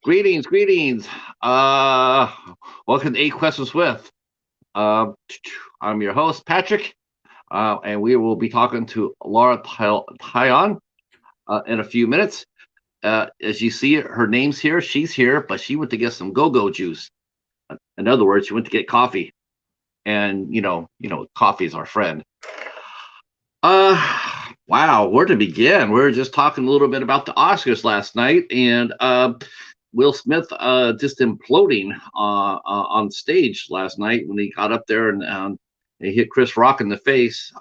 Greetings, greetings. Uh, Welcome to Eight Questions with. Uh, I'm your host, Patrick, and we will be talking to Lara Taillon in a few minutes. As you see, her name's here. She's here, but she went to get some go-go juice. In other words, she went to get coffee, and coffee is our friend. Wow, where to begin? We were just talking a little bit about the Oscars last night, and Will Smith just imploding on stage last night when he got up there and he hit Chris Rock in the face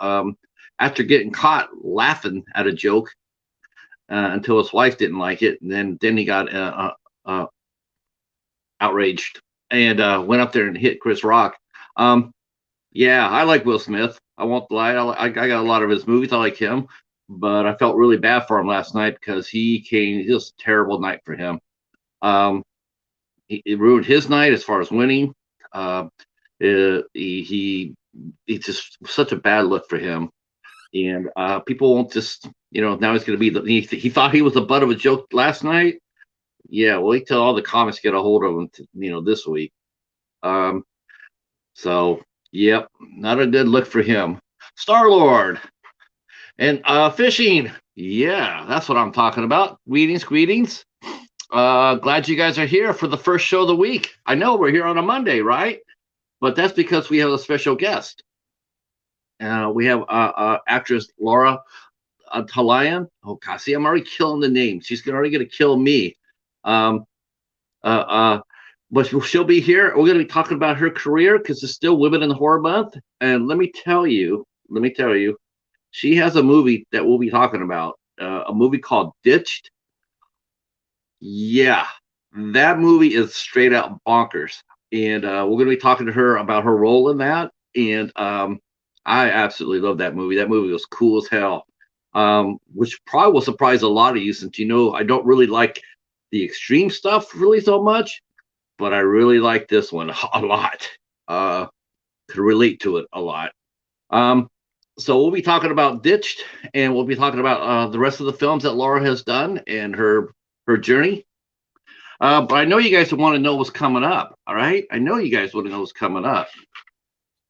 after getting caught laughing at a joke until his wife didn't like it, and then he got outraged and went up there and hit Chris Rock. Yeah, I like Will Smith. I won't lie. I got a lot of his movies. I like him, but I felt really bad for him last night because it was a terrible night for him. It ruined his night as far as winning. He just such a bad look for him, and people won't just now he's going to be he thought he was the butt of a joke last night. Yeah, wait till all the comics get a hold of him, this week. So yep, not a good look for him. Starlord and fishing. Yeah, that's what I'm talking about. Greetings. Glad you guys are here for the first show of the week. I know we're here on a Monday, right? But that's because we have a special guest. We have actress Lara Taillon. Oh, God, see, I'm already killing the name. She's already going to kill me. But she'll be here. We're going to be talking about her career because it's still Women in Horror Month. And let me tell you, she has a movie that we'll be talking about. A movie called Ditched. Yeah, that movie is straight out bonkers, and we're going to be talking to her about her role in that. And I absolutely love that movie. That movie was cool as hell, which probably will surprise a lot of you, since I don't really like the extreme stuff really so much, but I really like this one a lot. Could relate to it a lot. So we'll be talking about Ditched, and we'll be talking about the rest of the films that Laura has done and her journey. But I know you guys want to know what's coming up. All right, I know you guys want to know what's coming up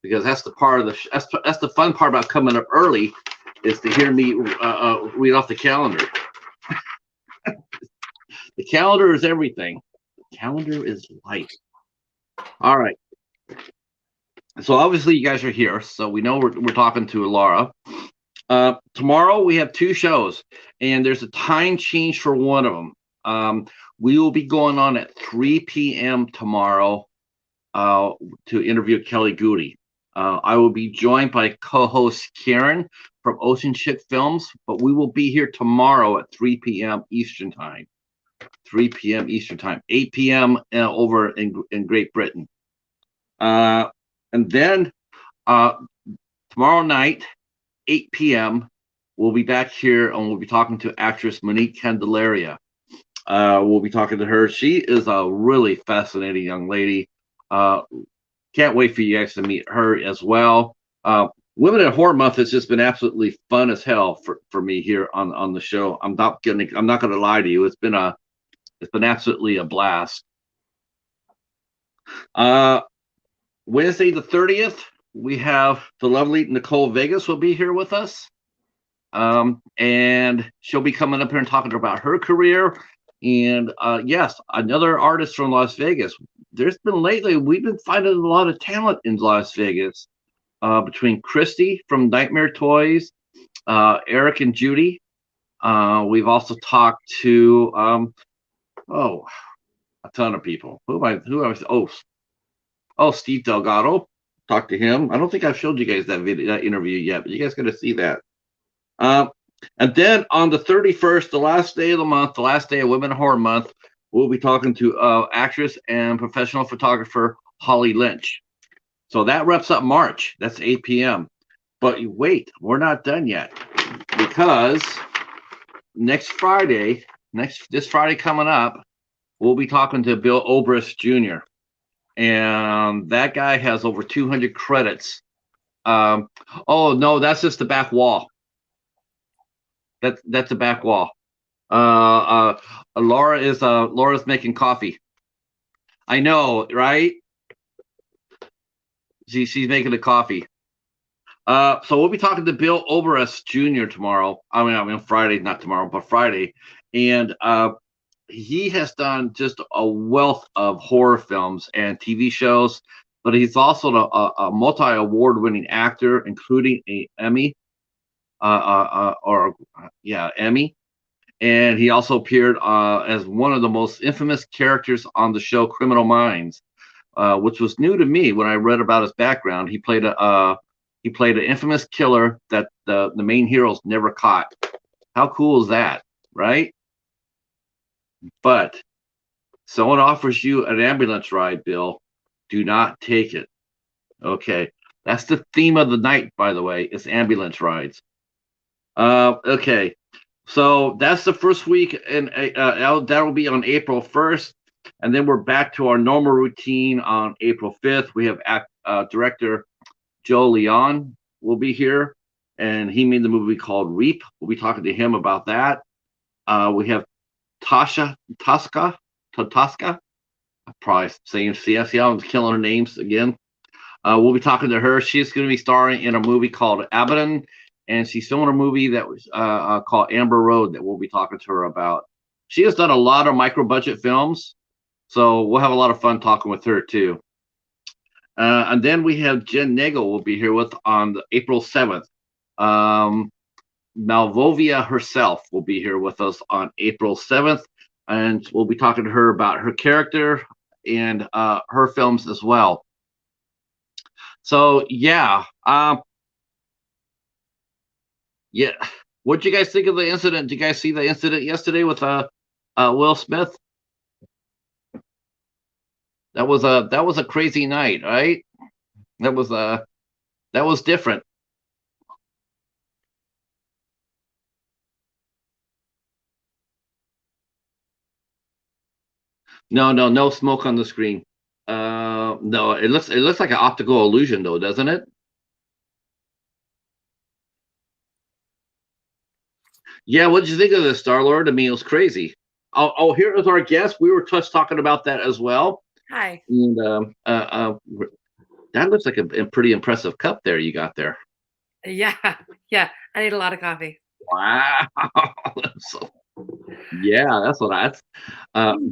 because that's the part of that's the fun part about coming up early, is to hear me read off the calendar. The calendar is everything. The calendar is life. All right. So obviously you guys are here, so we know we're talking to Lara. Tomorrow we have two shows, and there's a time change for one of them. We will be going on at 3 p.m. tomorrow to interview Kelly Goody. I will be joined by co-host Karen from Ocean Chick Films, but we will be here tomorrow at 3 p.m. Eastern Time. 3 p.m. Eastern Time, 8 p.m. Over in Great Britain. And then tomorrow night, 8 p.m., we'll be back here and we'll be talking to actress Monique Candelaria. We'll be talking to her. She is a really fascinating young lady. Can't wait for you guys to meet her as well. Women in Horror Month has just been absolutely fun as hell for me here on the show. I'm not gonna lie to you. It's been absolutely a blast. Wednesday the 30th, we have the lovely Nicole Vegas will be here with us. And she'll be coming up here and talking about her career. And yes, another artist from Las Vegas. There's been lately, we've been finding a lot of talent in Las Vegas, between Christy from Nightmare Toys, Eric and Judy. We've also talked to a ton of people. Steve Delgado. Talked to him. I don't think I've showed you guys that interview yet, but you guys got to see that. And then on the 31st, the last day of the month, the last day of Women in Horror Month, we'll be talking to actress and professional photographer Holly Lynch. So that wraps up March. That's 8 p.m. But wait, we're not done yet, because this Friday coming up, we'll be talking to Bill Obrist Jr. And that guy has over 200 credits. Oh no, that's just the back wall. That's the back wall. Laura's making coffee. I know, right? She's making the coffee. So we'll be talking to Bill Oberest Jr. tomorrow. I mean Friday, not tomorrow, but Friday, and he has done just a wealth of horror films and TV shows. But he's also a multi-award-winning actor, including a Emmy, Emmy, and he also appeared as one of the most infamous characters on the show Criminal Minds, which was new to me when I read about his background. He played an infamous killer that the main heroes never caught. How cool is that, right? But someone offers you an ambulance ride, Bill. Do not take it. Okay, that's the theme of the night, by the way. It's ambulance rides. Okay, so that's the first week, and that'll be on April 1st, and then we're back to our normal routine on April 5th. We have director Joe Leon will be here, and he made the movie called Reap. We'll be talking to him about that. We have Tosca. I'm probably saying CSC. I'm killing her names again. We'll be talking to her. She's going to be starring in a movie called Abaddon, and she's filming a movie that was called Amber Road that we'll be talking to her about. She has done a lot of micro budget films, so we'll have a lot of fun talking with her too. And then we have Jen Nagel will be here with on April 7th. Malvovia herself will be here with us on April 7th, and we'll be talking to her about her character and her films as well. So yeah, yeah. What did you guys think of the incident? Did you guys see the incident yesterday with Will Smith? That was a crazy night, right? That was different. No smoke on the screen. No, it looks like an optical illusion though, doesn't it? Yeah, what did you think of this, Starlord? I mean, it was crazy. Oh, here is our guest. We were just talking about that as well. Hi. And that looks like a pretty impressive cup there you got there. Yeah, yeah. I need a lot of coffee. Wow. So, yeah, that's what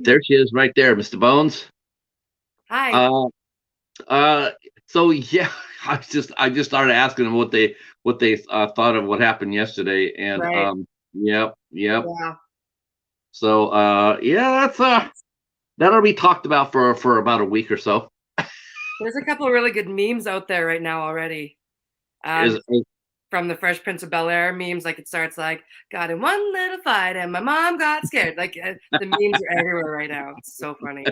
there she is right there, Mr. Bones. Hi. Uh, uh, so yeah, I just started asking them what they thought of what happened yesterday, and Right. yep. Yeah. So yeah, that'll be talked about for about a week or so. There's a couple of really good memes out there right now already. Is From the Fresh Prince of Bel-Air memes, like it starts like, got in one little fight and my mom got scared. Like the memes are everywhere right now. It's so funny.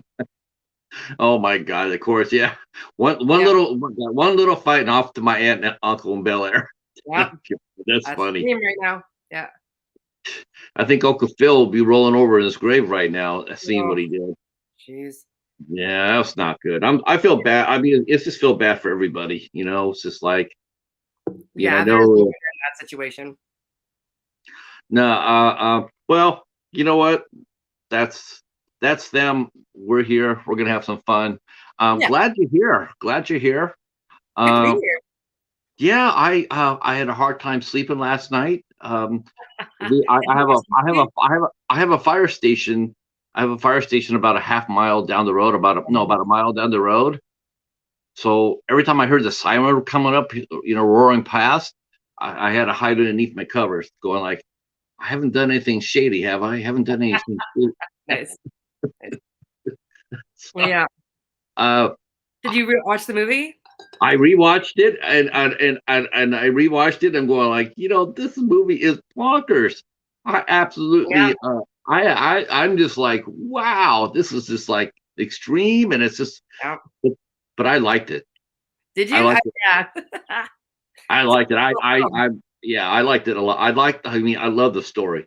Oh my God! Of course, yeah. Yeah. One little fight off to my aunt and uncle in Bel Air. Yeah. That's That's the funny. meme right now. Yeah. I think Uncle Phil will be rolling over in his grave right now, seeing Oh, what he did. jeez. Yeah, that's not good. I feel bad. I mean, it's just feel bad for everybody. It's just like, I Yeah, there's no know. better in that situation. No, well, you know what? That's that's them. We're here. We're gonna have some fun. Yeah. Glad you're here. Glad you're here. Good to be Um, here. yeah, I had a hard time sleeping last night. And you watched the movie? I have a fire station. I have a fire station about a half mile down the road, about a mile down the road. So every time I heard the siren coming up, roaring past, I had to hide underneath my covers, going like, I haven't done anything shady, have I? I haven't done anything shady. Nice. Nice. So, Yeah. uh, Did you watch the movie? I rewatched it and I rewatched it. I'm going like, this movie is bonkers. I Yeah. absolutely, I'm just like, wow, this is just like extreme, and it's just, Yeah. but I liked it. Did I you? liked it. Yeah. I liked it. Yeah, I liked it a lot. I mean, I love the story.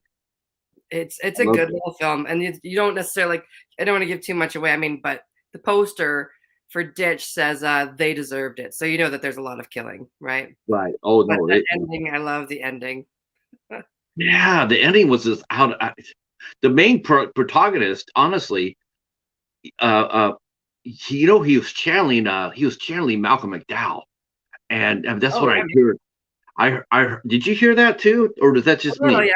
It's I a love good little film, and you don't necessarily like. I don't want to give too much away. I mean, but the poster for Ditch says they deserved it, so you know that there's a lot of killing, right? right. Oh But no, that ending, I love the ending. yeah, the ending was just out. the main protagonist, honestly, he was channeling Malcolm McDowell, and that's Oh what yeah, I heard. Did you hear that too, or is that a just little, me? yeah.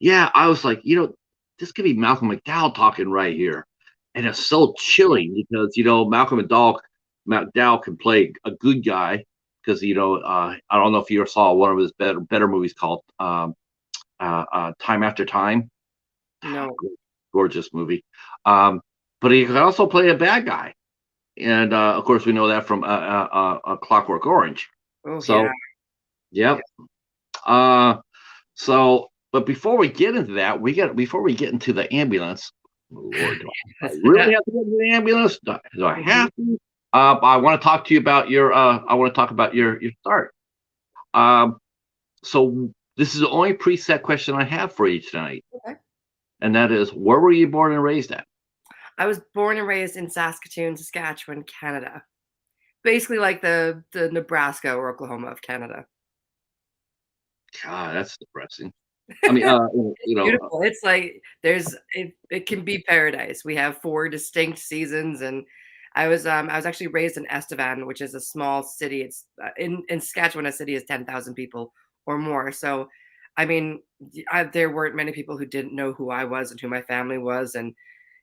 Yeah, I was like, this could be Malcolm McDowell talking right here, and it's so chilling because Malcolm McDowell can play a good guy because I don't know if you ever saw one of his better movies called Time After Time. No. Gorgeous movie. Um, but he can also play a bad guy, and of course we know that from Clockwork Orange. Oh yeah. So, yep. Uh, but before we get into that, before we get into the ambulance. Oh, Lord, do I really have to get into the ambulance? Do I have to? I want to talk to you about your. I want to talk about your start. Um, so this is the only preset question I have for you tonight, Okay. and that is, where were you born and raised at? I was born and raised in Saskatoon, Saskatchewan, Canada. Basically like the Nebraska or Oklahoma of Canada. God, that's depressing. I mean, It's beautiful. It's like it can be paradise. We have 4 distinct seasons, and I was actually raised in Estevan, which is a small city. It's in Saskatchewan, a city is 10,000 people or more. So, I mean, there weren't many people who didn't know who I was and who my family was, and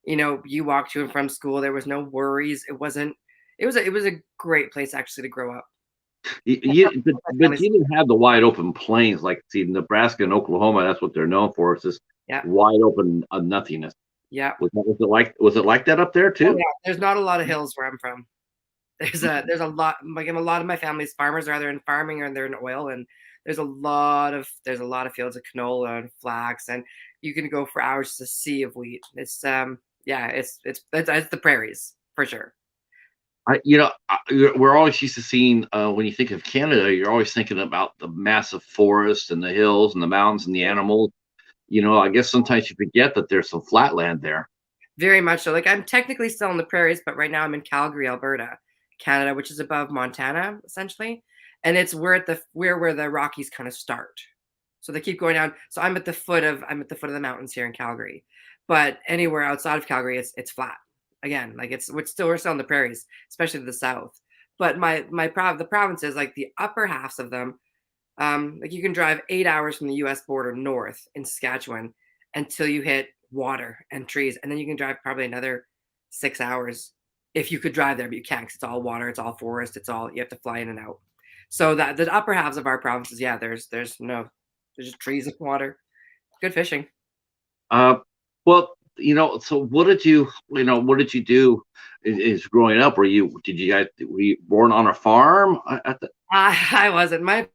you walked to and from school. There was no worries. It wasn't. It was a great place actually to grow up. My but family's you didn't have the wide open plains like, see, Nebraska and Oklahoma. That's what they're known for. It's this yeah, wide open nothingness. yeah. Was it like that up there Oh too? yeah. There's not a lot of hills where I'm from. There's a lot, like, a lot of my family's farmers are either in farming or they're in oil, and there's a lot of fields of canola and flax, and you can go for hours to sea of wheat. It's yeah, it's the prairies for sure. We're always used to seeing, when you think of Canada, you're always thinking about the massive forests and the hills and the mountains and the animals. I guess sometimes you forget that there's some flatland there. Very much so. Like, I'm technically still in the prairies, but right now I'm in Calgary, Alberta, Canada, which is above Montana essentially, and it's where the Rockies kind of start. So they keep going down. So I'm at the foot of the mountains here in Calgary. But anywhere outside of Calgary, it's flat. Again, like we're still in the prairies, especially to the south. But the provinces, like the upper halves of them, like you can drive 8 hours from the U.S. border north in Saskatchewan until you hit water and trees, and then you can drive probably another 6 hours if you could drive there, but you can't 'cause it's all water, it's all forest, it's all you have to fly in and out. So that the upper halves of our provinces, yeah, there's just trees and water, good fishing. Uh, well, so what did you do is growing up? Were you born on a farm at the? I wasn't. My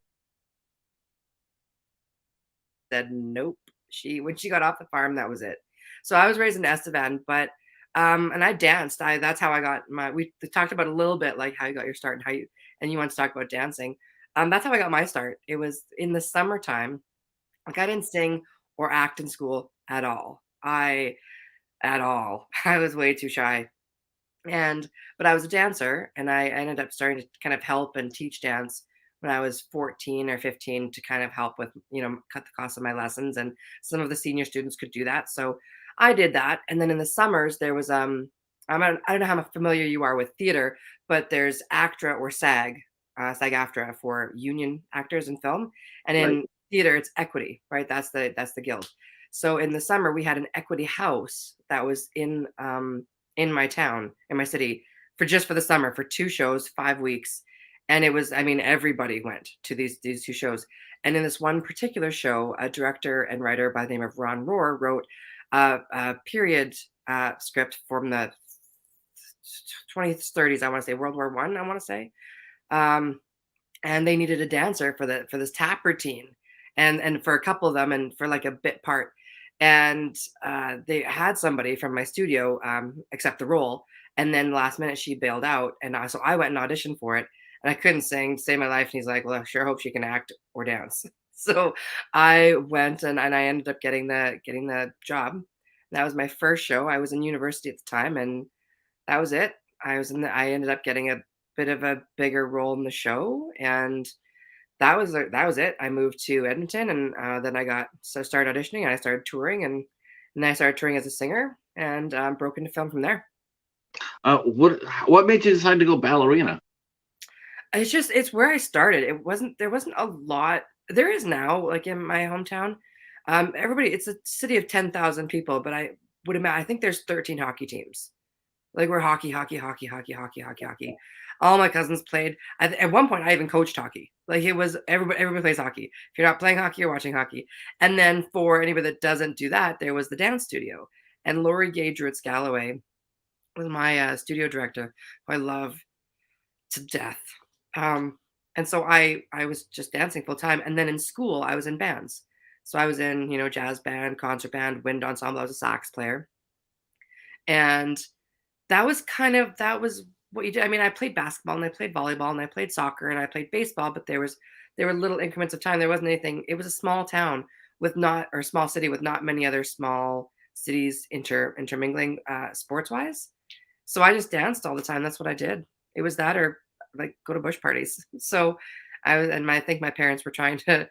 said nope. She When she got off the farm, that was it. So I was raised in Estevan, but and I danced. I That's how I got my. We talked about a little bit like how you got your start and how you and you want to talk about dancing. That's how I got my start. It was in the summertime. Like I didn't sing or act in school at all. At all. I was way too shy. And but I was a dancer, and I ended up starting to kind of help and teach dance when I was 14 or 15 to kind of help with, cut the cost of my lessons, and some of the senior students could do that. So I did that. And then in the summers there was I don't know how familiar you are with theater, but there's ACTRA or SAG-AFTRA for union actors in film, and Right. in theater it's equity, right? That's the guild. So in the summer we had an equity house that was in my town, in my city, for the summer for 2 shows, 5 weeks, and it was, I mean, everybody went to these 2 shows, and in this one particular show, a director and writer by the name of Ron Rohr wrote a period, script from the 20s, 30s, I wanna say, World War One, I wanna say, um, and they needed a dancer for this tap routine, and for a couple of them, and for like a bit part, and they had somebody from my studio accept the role, and then last minute she bailed out, and so I went and auditioned for it, and I couldn't sing to save my life, and he's like, well, I sure hope she can act or dance. So I went, and I ended up getting the job. That was my first show. I was in university at the time, and that was it. I ended up getting a bit of a bigger role in the show, and that was it. I moved to Edmonton, and then I started auditioning, and I started touring, and And then I started touring as a singer and broke into film from there. What made you decide to go ballerina? It's where I started. There wasn't a lot. There is now, like in my hometown. It's a city of 10,000 people, but I would imagine, I think there's 13 hockey teams. Like we're hockey, hockey, hockey, hockey, hockey, hockey, hockey. All my cousins played. At one point, I even coached hockey. Like it was everybody plays hockey. If you're not playing hockey, you're watching hockey. And then for anybody that doesn't do that, there was the dance studio. And Lori Gay Druitt Galloway was my studio director, who I love to death. And so I was just dancing full time. And then in school, I was in bands. So I was in, jazz band, concert band, wind ensemble. I was a sax player. And that was what you did. I mean, I played basketball and I played volleyball and I played soccer and I played baseball, but there were little increments of time. There wasn't anything. It was a small town with not or small city with not many other small cities intermingling sports wise. So I just danced all the time. That's what I did. It was that or like go to bush parties. So I think my parents were trying to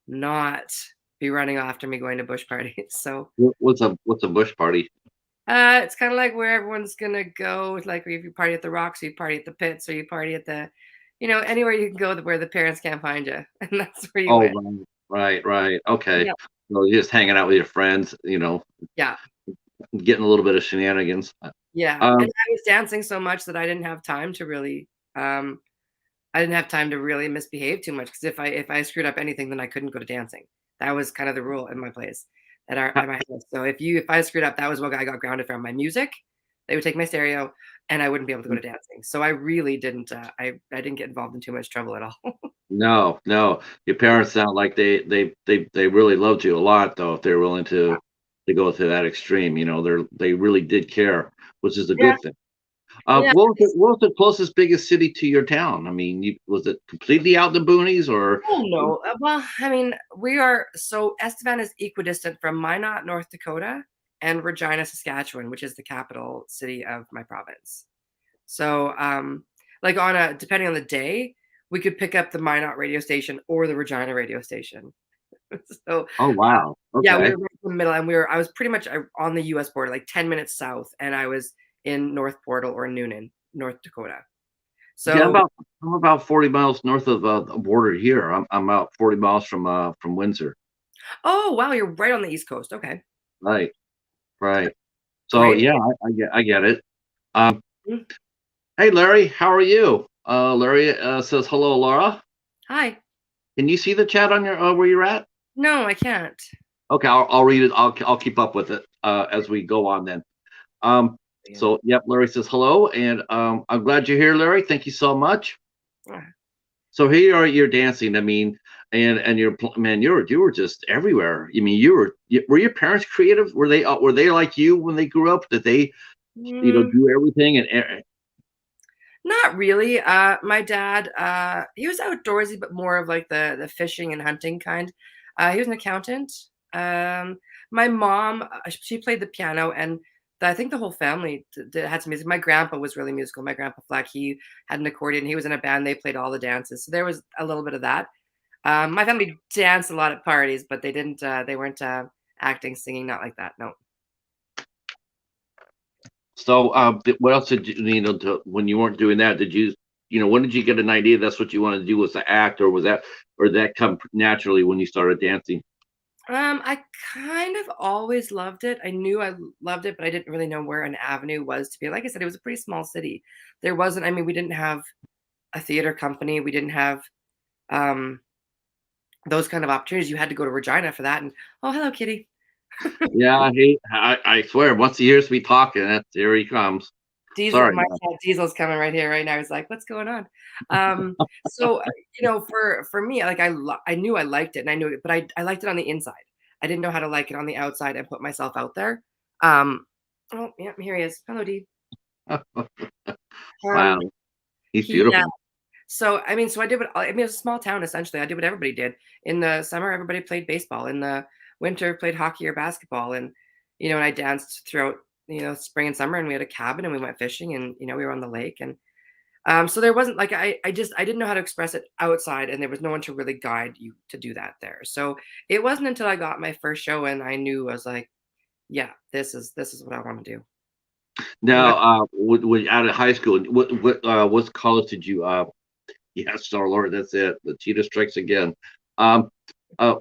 not be running after me going to bush parties. So What's a bush party? it's kind of like where everyone's gonna go. Like if you party at the Rocks, or you party at the Pits, or you party at the, anywhere you can go where the parents can't find you, and that's where you Oh, went. right. Okay. Yeah, So you're just hanging out with your friends, yeah, getting a little bit of shenanigans. yeah. And Um, I was dancing so much that I didn't have time to really, misbehave too much. Because if I screwed up anything, then I couldn't go to dancing. That was kind of the rule in my place at my house. So if I screwed up, that was what I got grounded from. My music, they would take my stereo, and I wouldn't be able to go to dancing. So I really didn't. I didn't get involved in too much trouble at all. no. Your parents sound like they really loved you a lot, though. If they're willing to go to that extreme, they really did care, which is a Yeah, good thing. yeah. What was the closest biggest city to your town? I mean, was it completely out in the boonies or? Oh no. Well, I mean, we are so Estevan is equidistant from Minot, North Dakota, and Regina, Saskatchewan, which is the capital city of my province. So, like depending on the day, we could pick up the Minot radio station or the Regina radio station. So, Oh, wow. yeah, we Okay. were right in the middle, and I was pretty much on the U.S. border, like 10 minutes south, and I was in North Portal or Noonan, North Dakota. Yeah, So, I'm about 40 miles north of the border here. I'm about 40 miles from Windsor. oh wow, you're right on the East Coast. Okay, Right, right. So great. yeah, I get it. Um, Mm, hey Larry, how are you? Larry says hello, Laura. hi. Can you see the chat on your where you're at? No, I can't. Okay, I'll read it. I'll keep up with it as we go on then. Um, Yeah. so yep, Larry says hello, and I'm glad you're here, Larry. Thank you so much. Ah. So here you are, you're dancing. I mean, and man, you were just everywhere. I mean, were your parents creative? Were they like you when they grew up? Did they Mm, do everything not really. My dad, he was outdoorsy, but more of like the fishing and hunting kind. He was an accountant. Um, my mom, she played the piano, and I think the whole family had some music. My grandpa was really musical. My grandpa Flack, he had an accordion. He was in a band. They played all the dances, so there was a little bit of that. My family danced a lot at parties, but they didn't. They weren't acting, singing, not like that. No. So, what else did when you weren't doing that? When did you get an idea that's what you wanted to do was to act, or that come naturally when you started dancing? I kind of always loved it. I knew I loved it, but I didn't really know where an avenue was to be. Like I said, it was a pretty small city. There wasn't, I mean, we didn't have a theater company. We didn't have um, those kind of opportunities. You had to go to Regina for that. And oh, hello, Kitty. Yeah, I swear, once a year we talking, here he comes. Diesel, Sorry, my man. cat Diesel's coming right here, right now. He's like, "What's going on?" So for me, like I knew I liked it, and I knew it, but I liked it on the inside. I didn't know how to like it on the outside and put myself out there. Um, oh yeah, here he is. Hello, D. Um, Wow, he's he beautiful. so I mean, so I did what I mean. It was a small town essentially. I did what everybody did. In the summer, everybody played baseball. In the winter, played hockey or basketball, and I danced throughout spring and summer. And we had a cabin, and we went fishing, and we were on the lake, and so there wasn't like I didn't know how to express it outside, and there was no one to really guide you to do that there. So it wasn't until I got my first show and I knew I was like, yeah, this is what I want to do. What about? Now, out of high school, what college did you? Yeah, Starlord, that's it. The Cheetah strikes again. Um,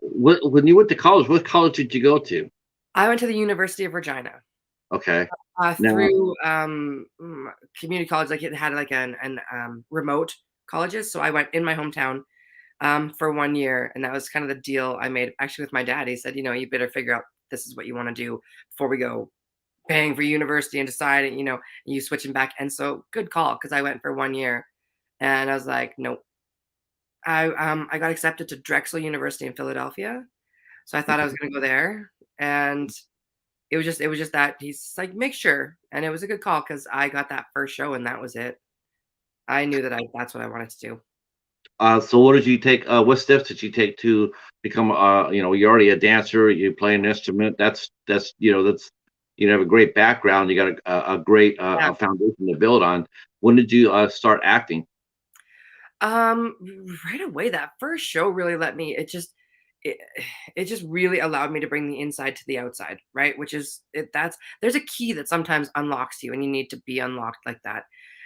when you went to college, what college did you go to? I went to the University of Regina. Okay. Now, Through community college, like it had like an remote colleges. So I went in my hometown for 1 year, and that was kind of the deal I made actually with my dad. He said, you better figure out this is what you want to do before we go paying for university and deciding, you switching back. And so good call because I went for 1 year, and I was like, nope. I got accepted to Drexel University in Philadelphia, so I thought I was going to go there, and it was just that he's like, make sure, and it was a good call because I got that first show and that was it. I knew that that's what I wanted to do. so what did you take? What steps did you take to become? You're already a dancer. You play an instrument. That's you have a great background. You got a great Yeah. a foundation to build on. When did you start acting? Um, right away, that first show really let me. It, it just really allowed me to bring the inside to the outside, right? Which is that's there's a key that sometimes unlocks you, and you need to be unlocked like that.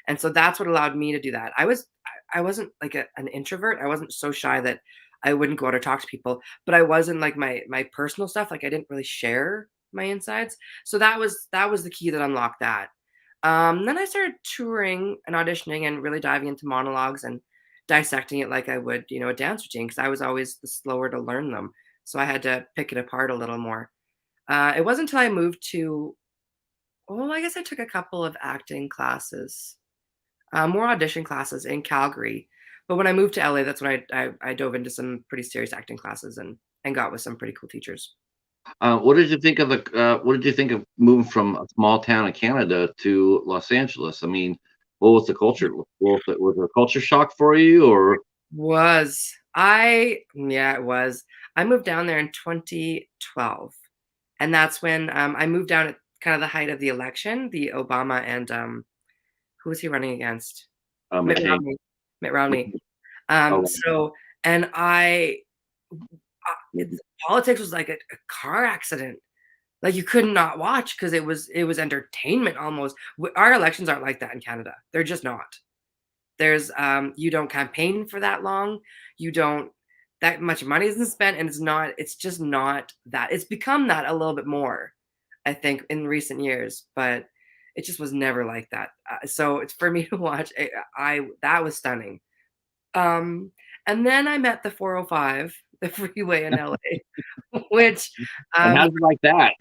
And so that's what allowed me to do that. I wasn't like an introvert. I wasn't so shy that I wouldn't go out or talk to people, but I wasn't like my personal stuff. Like I didn't really share my insides. So that was the key that unlocked that. Then I started touring and auditioning and really diving into monologues and dissecting it like I would, a dance routine because I was always the slower to learn them. So I had to pick it apart a little more. It wasn't until I moved to, well, I guess I took a couple of acting classes, more audition classes in Calgary. But when I moved to LA, that's when I dove into some pretty serious acting classes and got with some pretty cool teachers. What did you think of what did you think of moving from a small town in Canada to Los Angeles? I mean, what was the culture? Was it a culture shock for you, or Yeah, it was. I moved down there in 2012. And that's when I moved down at kind of the height of the election, the Obama and who was he running against? Mitt McCain? Romney. Mitt Romney. Oh, So, and politics was like a car accident. Like you could not watch because it was entertainment almost. Our elections aren't like that in Canada. They're just not. There's you don't campaign for that long. You don't that much money isn't spent, and it's just not that. It's become that a little bit more, I think, in recent years, but it just was never like that. So it's for me to watch. I that was stunning. Um, and then I met the 405, the freeway in LA, which and how um, did you like that?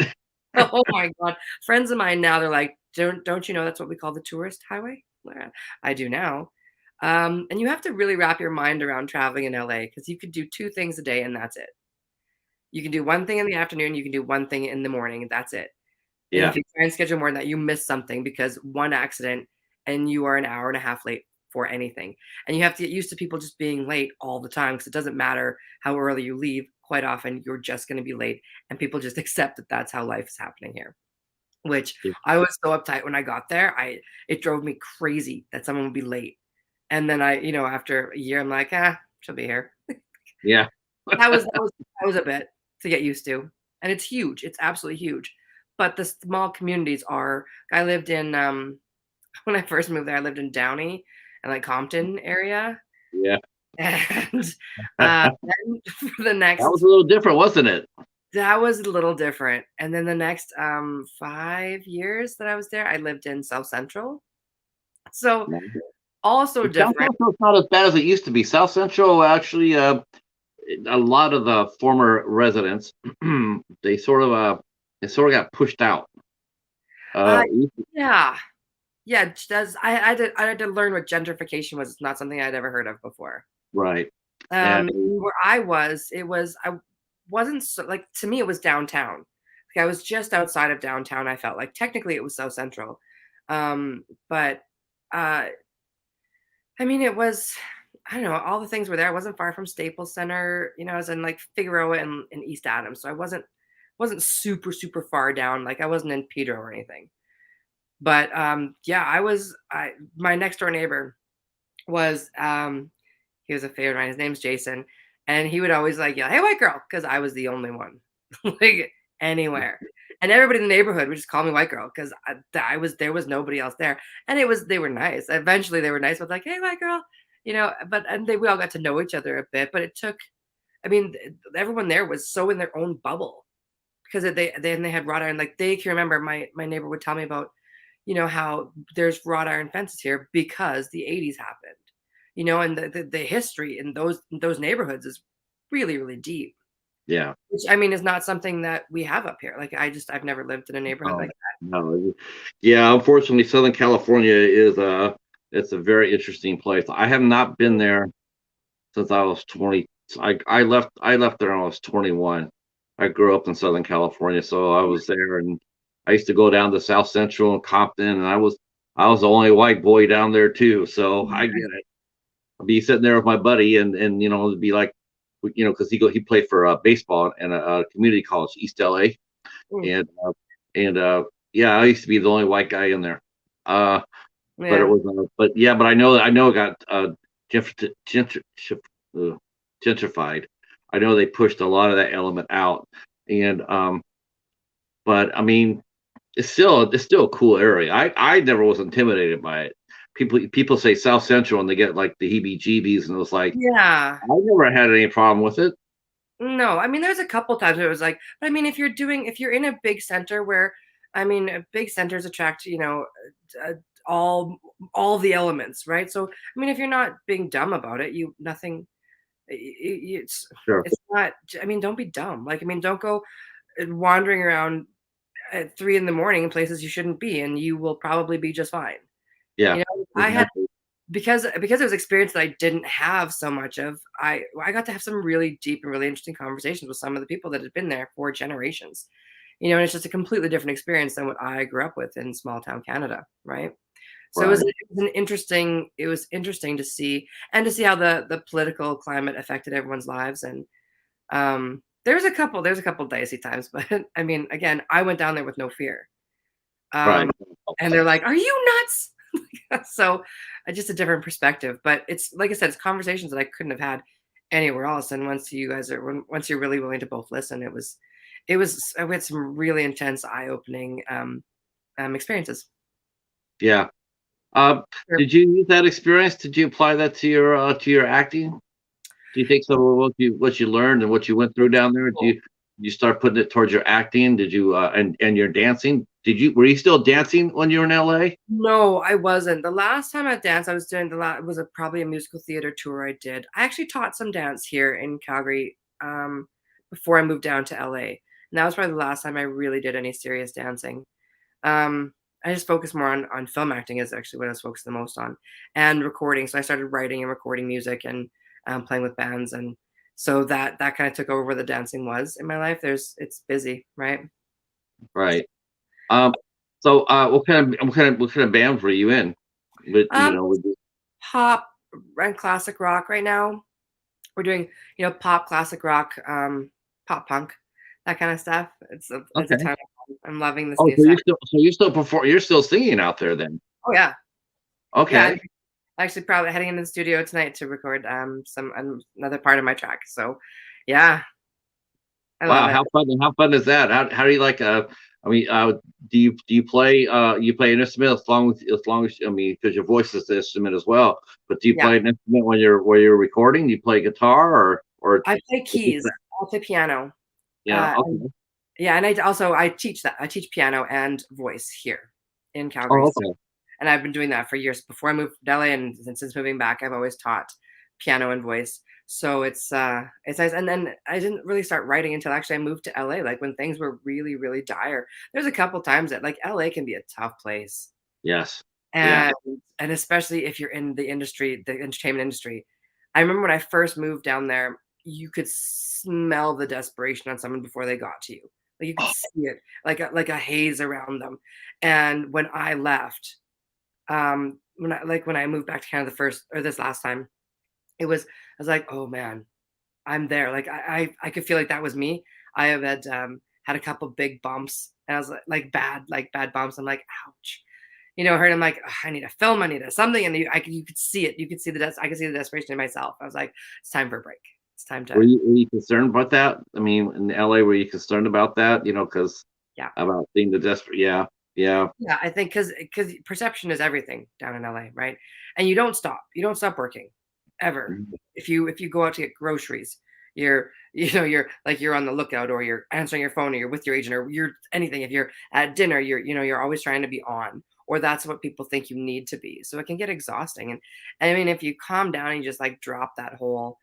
oh my god, friends of mine now they're like, don't you know that's what we call the tourist highway? Yeah, I do now. And you have to really wrap your mind around traveling in LA because you could do two things a day and that's it. You can do one thing in the afternoon, you can do one thing in the morning, and that's it. And Yeah, if you try and schedule more than that, you miss something because one accident and you are an hour and a half late for anything. And you have to get used to people just being late all the time because it doesn't matter how early you leave. Quite often, you're just going to be late, and people just accept that that's how life is happening here. Which yeah, I was so uptight when I got there. It drove me crazy that someone would be late. And then after a year, I'm like, she'll be here. yeah. That was a bit to get used to, and it's huge. It's absolutely huge. But the small communities are. I lived in when I first moved there. I lived in Downey and like Compton area, Yeah. and That then for the was next a little different, wasn't it? that was a little different. And then the next 5 years that I was there, I lived in South Central, so also South different. Central is not as bad as it used to be. South Central actually, a lot of the former residents, they sort of got pushed out. Uh, Uh, yeah, yeah. Does I had to learn what gentrification was. It's not something I'd ever heard of before. right, and Where I wasn't so, like to me it was downtown. Like I was just outside of downtown. I felt like technically it was South Central, but uh, I mean it was. I don't know. All the things were there. I wasn't far from Staples Center. I was in like Figueroa and East Adams, so I wasn't super super far down. Like I wasn't in Pedro or anything. But yeah, my next door neighbor was he was a favorite of mine. His name's Jason, and he would always like yell, "Hey, white girl," because I was the only one, like anywhere. And everybody in the neighborhood would just call me white girl because there was nobody else there, and they were nice. Eventually, they were nice, but like, hey, white girl, But we all got to know each other a bit, but it took. I mean, everyone there was so in their own bubble because they had wrought iron. Like they can remember my neighbor would tell me about, how there's wrought iron fences here because the '80s happened, and the history in those neighborhoods is really really deep. Yeah. Which I mean is not something that we have up here. Like I've never lived in a neighborhood Oh, like no. Yeah, unfortunately, Southern California is it's a very interesting place. I have not been there since I was 20. I left there when I was 21. I grew up in Southern California, so I was there, and I used to go down to South Central and Compton, and I was the only white boy down there too. So I that. get it. I'd be sitting there with my buddy, and it'd be like, because he played for baseball in a community college, East LA, Mm, and yeah, I used to be the only white guy in there. Uh, but it yeah. was, but I know it got uh, gentrified. I know they pushed a lot of that element out, and but I mean, it's still a cool area. I never was intimidated by it. People say South Central and they get like the heebie-jeebies, and it was like Yeah. I never had any problem with it. No, I mean there's a couple times where it was like, but I mean if you're in a big center where I mean big centers attract, uh, all all the elements, right? So I mean if you're not being dumb about it, you nothing Sure. it's not I mean don't be dumb. Like I mean don't go wandering around at 3 in the morning in places you shouldn't be and you will probably be just fine. Yeah. I had Exactly. because it was experience that I didn't have so much of, I got to have some really deep and really interesting conversations with some of the people that had been there for generations. And it's just a completely different experience than what I grew up with in small town Canada, right? So Right. it was interesting to see and to see how the political climate affected everyone's lives. And there's a couple dicey times, but I mean, again, I went down there with no fear. Right. Um, and they're like, "Are you nuts?" So just a different perspective, but it's like I said, it's conversations that I couldn't have had anywhere else. And once you're really willing to both listen, it was I had some really intense, eye-opening experiences. Yeah. Uh, Sure. did you use that experience? Did you apply that to your acting? Do you think so? What you learned and what you went through down there? You start putting it towards your acting? Did you and your dancing? Were you still dancing when you were in LA? No, I wasn't. The last time I danced, I was doing probably a musical theater tour I did. I actually taught some dance here in Calgary before I moved down to LA. And that was probably the last time I really did any serious dancing. I just focused more on film acting is actually what I was focused the most on and recording. So I started writing and recording music and playing with bands. And so that kind of took over where the dancing was in my life. It's busy, right? Right. Um. So, what kind of band were you in? With you Um, know, with pop and classic rock right now. We're doing, pop, classic rock, pop punk, that kind of stuff. It's a okay. ton of fun. I'm loving this Oh, new sound. so you're still perform. You're still singing out there then. Oh yeah, yeah. I'm Okay. actually probably heading into the studio tonight to record another part of my track. So, yeah, I love Wow. it. How fun is that? How do you like? I mean, do you play? You play an instrument as long as I mean, because your voice is the instrument as well. But do you Yeah, play an instrument when you're recording? Do you play guitar or I play keys. I play piano. yeah? And Okay. yeah, and I teach that. I teach piano and voice here in Calgary. Oh, So okay. and I've been doing that for years. Before I moved to LA and since moving back, I've always taught piano and voice. So it's nice. And then I didn't really start writing until actually I moved to LA, like when things were really, really dire. There's a couple times that like LA can be a tough place. Yes. Yeah. And and especially if you're in the industry, the entertainment industry. I remember when I first moved down there, you could smell the desperation on someone before they got to you. Like you could see it, like a haze around them. And when I left, when I moved back to Canada the first or this last time, I was like, oh man, I'm there. Like I could feel like that was me. I have had a couple big bumps and I was like bad bumps. I'm like, ouch. Hurt. I'm like, "Ugh, I need a film, I need a something. And you could see it. You could see I could see the desperation in myself. I was like, it's time for a break. It's time Were to you were you concerned about that? I mean, in LA, were you concerned about that? Because Yeah. about being the desperate. Yeah, yeah. Yeah, I think because perception is everything down in LA, right? And you don't stop. You don't stop working ever. Mhm. If you go out to get groceries, you're you're on the lookout, or you're answering your phone, or you're with your agent, or you're anything. If you're at dinner, you're always trying to be on, or that's what people think you need to be. So it can get exhausting. And I mean, if you calm down and you just like drop that whole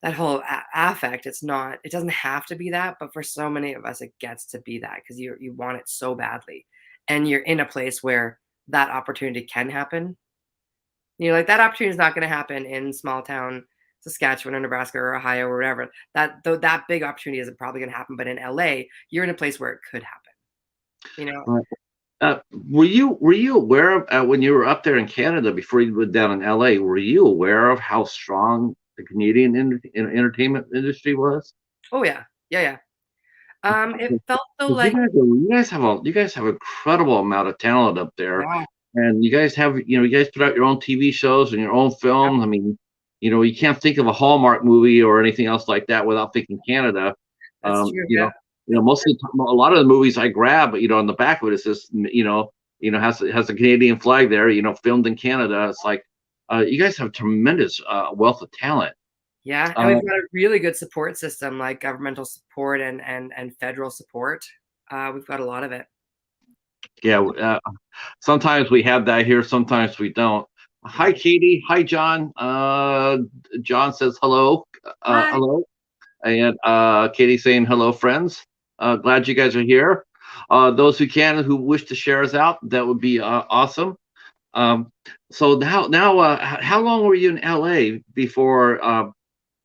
affect, it doesn't have to be that, but for so many of us it gets to be that because you want it so badly, and you're in a place where that opportunity can happen. You're like, that opportunity is not going to happen in small town Saskatchewan or Nebraska or Ohio or whatever. That big opportunity isn't probably going to happen, but in LA you're in a place where it could happen, you know. Right. Were you aware of when you were up there in Canada before you went down in LA? Were you aware of how strong the Canadian entertainment industry was? Oh yeah, yeah, yeah. It felt so 'Cause like, you guys have an incredible amount of talent up there, yeah, and you guys have you guys put out your own TV shows and your own yep, film. I mean, you can't think of a Hallmark movie or anything else like that without thinking Canada. that's Um, true, you yeah. know, most of the time, a lot of the movies I grab, on the back of it, it says, has a Canadian flag there. Filmed in Canada. It's like, you guys have tremendous wealth of talent. Yeah, and Uh, we've got a really good support system, like governmental support and federal support. We've got a lot of it. yeah, sometimes we have that here, sometimes we don't. Hi, Katie. Hi, John. John says hello. Hi. Hello. And Katie saying hello, friends. Glad you guys are here. Those who wish to share us out, that would be awesome. Um, so how long were you in LA before?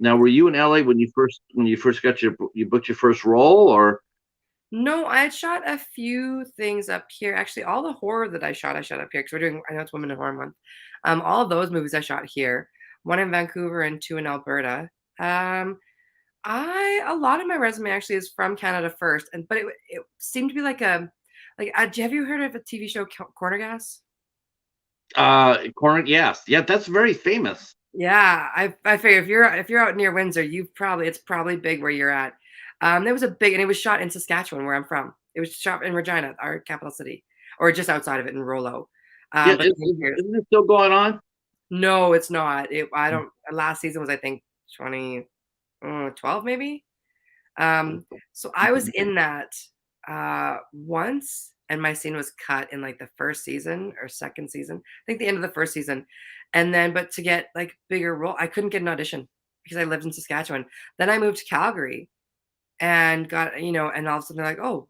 Now, were you in LA when you first you booked your first role, or? No, I had shot a few things up here. Actually, all the horror that I shot up here because we're doing. I know it's Women in Horror Month. All of those movies I shot here. One in Vancouver and two in Alberta. Um, I a lot of my resume actually is from Canada first, but it seemed to be have you heard of a TV show Corner Gas? Corner, yes, yeah, that's very famous. Yeah, I figure if you're out near Windsor, it's probably big where you're at. There was a big, and it was shot in Saskatchewan, where I'm from. It was shot in Regina, our capital city, or just outside of it in Rollo. Yeah, But came here. isn't it still going on? No, it's not. I don't. Last season was, I think, 2012 maybe. So I was in that once, and my scene was cut in like the first season or second season. I think the end of the first season. And then, but to get like bigger role, I couldn't get an audition because I lived in Saskatchewan. Then I moved to Calgary and and all of a sudden they're like, oh,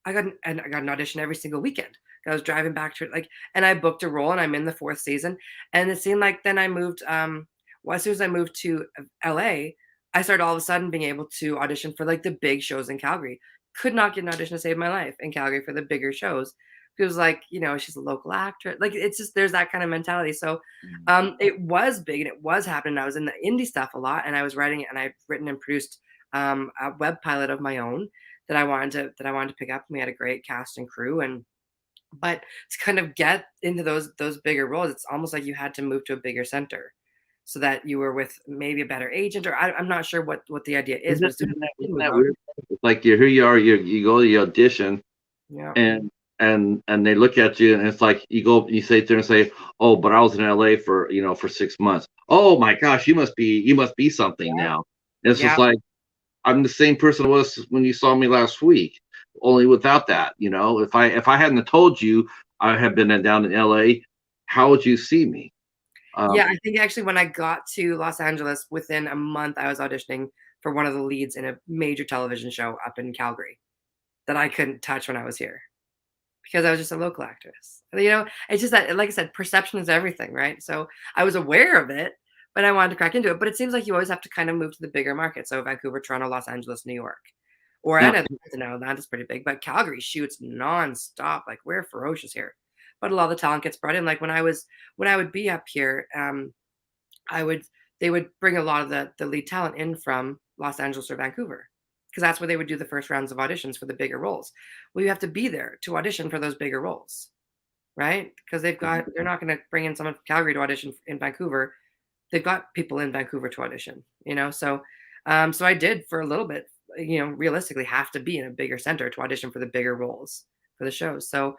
I got an audition every single weekend. I was driving back to and I booked a role, and I'm in the fourth season. And it seemed like then I moved, well, as soon as I moved to LA, I started all of a sudden being able to audition for like the big shows in Calgary. Could not get an audition to save my life in Calgary for the bigger shows. It was like, she's a local actor. Like, it's just, there's that kind of mentality. So it was big and it was happening. I was in the indie stuff a lot, and I was writing it, and I've written and produced a web pilot of my own that I wanted to pick up. And we had a great cast and crew, and but to kind of get into those bigger roles, it's almost like you had to move to a bigger center so that you were with maybe a better agent, or I'm not sure what the idea is, Isn't but that as soon as I did isn't move that out, weird? It's like here you are, you go to the audition, yeah, and they look at you, and it's like you say to them and say, "Oh, but I was in LA for 6 months." Oh my gosh, you must be something yeah, now. It's just yeah, like, I'm the same person I was when you saw me last week, only without that. If I hadn't have told you I had been down in LA, how would you see me? yeah. Um, I think actually when I got to Los Angeles, within a month, I was auditioning for one of the leads in a major television show up in Calgary that I couldn't touch when I was here, because I was just a local actress. It's just that, like I said, perception is everything, right? So I was aware of it, but I wanted to crack into it. But it seems like you always have to kind of move to the bigger market. So Vancouver, Toronto, Los Angeles, New York, or I now, know Atlanta's pretty big, but Calgary shoots nonstop. Like, we're ferocious here, but a lot of the talent gets brought in. Like when I would be up here, I would they would bring a lot of the lead talent in from Los Angeles or Vancouver, because that's where they would do the first rounds of auditions for the bigger roles. Well, you have to be there to audition for those bigger roles, right? Because they're not going to bring in someone from Calgary to audition in Vancouver. They've got people in Vancouver to audition. So I did for a little bit realistically have to be in a bigger center to audition for the bigger roles for the shows. So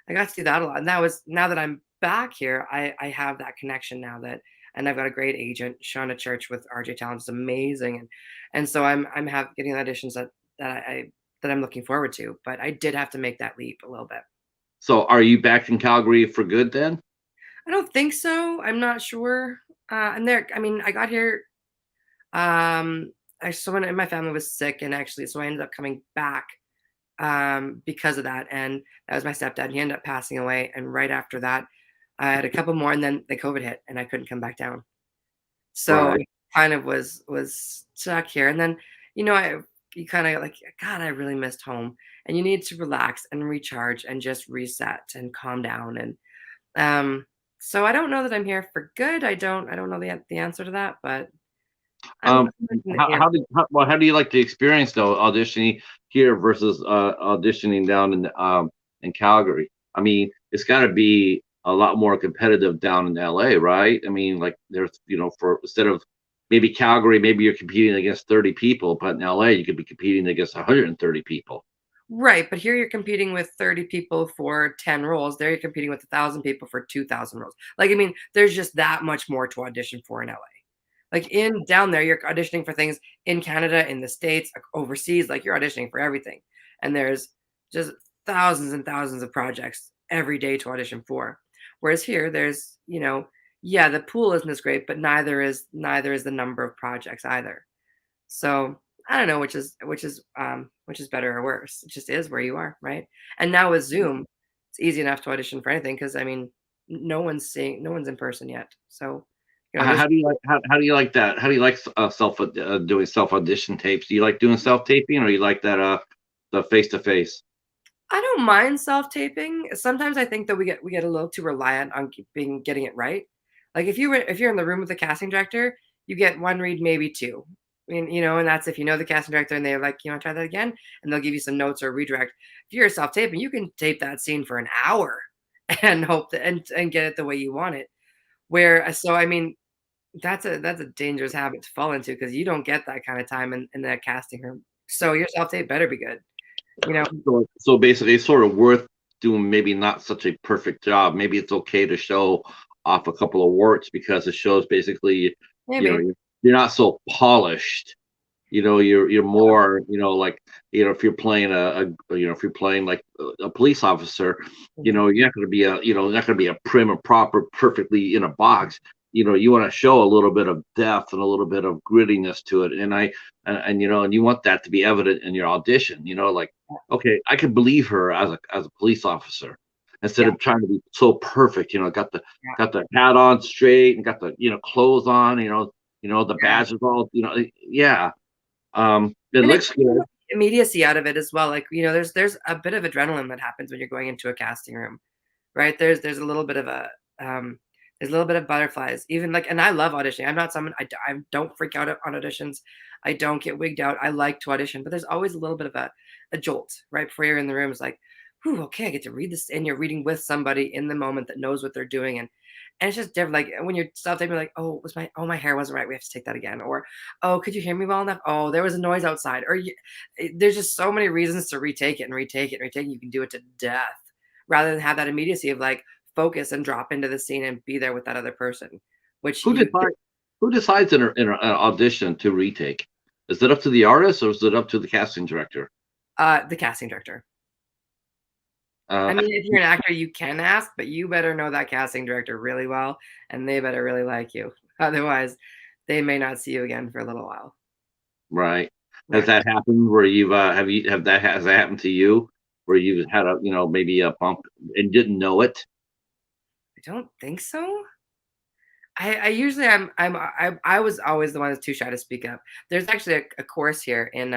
I got to do that a lot. And that was, now that I'm back here, I have that connection now, and I've got a great agent, Shauna Church with RJ Talent is amazing. And so I'm getting auditions that I'm looking forward to, but I did have to make that leap a little bit. So are you back in Calgary for good then? I don't think so. I'm not sure. And there, I mean, I got here. Someone in my family was sick, and actually, so I ended up coming back because of that. And that was my stepdad. He ended up passing away, and right after that, I had a couple more, and then the COVID hit, and I couldn't come back down. So Right. I kind of was stuck here. And then, you kind of like, God, I really missed home, and you need to relax and recharge and just reset and calm down. And so I don't know that I'm here for good. I don't know the answer to that, but I'm Um, liking the how air. how did well, how do you like the experience though, auditioning here versus auditioning down in Calgary? I mean, it's got to be a lot more competitive down in LA, right? I mean, like there's for instead of maybe Calgary, maybe you're competing against 30 people, but in LA you could be competing against 130 people. Right, but here you're competing with 30 people for 10 roles. There you're competing with 1,000 people for 2,000 roles. Like, I mean, there's just that much more to audition for in LA. Like in down there, you're auditioning for things in Canada, in the States, like overseas, like you're auditioning for everything. And there's just thousands and thousands of projects every day to audition for. Whereas here, there's, yeah, the pool isn't as great, but neither is the number of projects either. So I don't know which is better or worse. It just is where you are, right? And now with Zoom, it's easy enough to audition for anything because I mean, no one's in person yet. So you How audition. do you like how do you like that? How do you like self doing self audition tapes? Do you like doing self taping, or you like that the face to face? I don't mind self-taping. Sometimes I think that we get a little too reliant on getting it right. Like if you're in the room with the casting director, you get one read, maybe two. I mean, and that's if you know the casting director and they're like, you want to try that again? And they'll give you some notes or redirect. If you're self-taping, you can tape that scene for an hour and hope that and get it the way you want it. So I mean, that's a dangerous habit to fall into because you don't get that kind of time in that casting room. So your self-tape better be good. You know, So basically, it's sort of worth doing maybe not such a perfect job. Maybe it's okay to show off a couple of warts because it shows basically, maybe. you're not so polished. You're more, like, if you're playing if you're playing like a police officer, Mhm. you're not going to be not going to be a prim and proper, perfectly in a box. You want to show a little bit of depth and a little bit of grittiness to it, and you want that to be evident in your audition. Like, okay, I can believe her as a police officer instead Yeah, of trying to be so perfect. yeah, Got the hat on straight and got the clothes on. The yeah. badge is all yeah. It And it looks good. immediacy out of it as well. Like, there's a bit of adrenaline that happens when you're going into a casting room, right? There's a little bit of um there's a little bit of butterflies. Even like, and I love auditioning. I'm not someone I don't freak out on auditions. I don't get wigged out. I like to audition, but there's always a little bit of a jolt right before you're in the room. It's like, whew, okay, I get to read this, and you're reading with somebody in the moment that knows what they're doing, and it's just different. Like when you're self-taping, like, my hair wasn't right. We have to take that again. Or, oh, could you hear me well enough? Oh, there was a noise outside. There's just so many reasons to retake it and retake it and retake it. You can do it to death rather than have that immediacy of like focus and drop into the scene and be there with that other person, which Who decides? Who decides in an audition to retake? Is it up to the artist or is it up to the casting director? the casting director. I Uh, mean, if you're an actor, you can ask, but you better know that casting director really well, and they better really like you. Otherwise, they may not see you again for a little while. right. Has Right. that happened where you've has that happened to you where you've had a maybe a bump and didn't know it? I don't think so. I usually I was always the one that's too shy to speak up. There's actually a course here in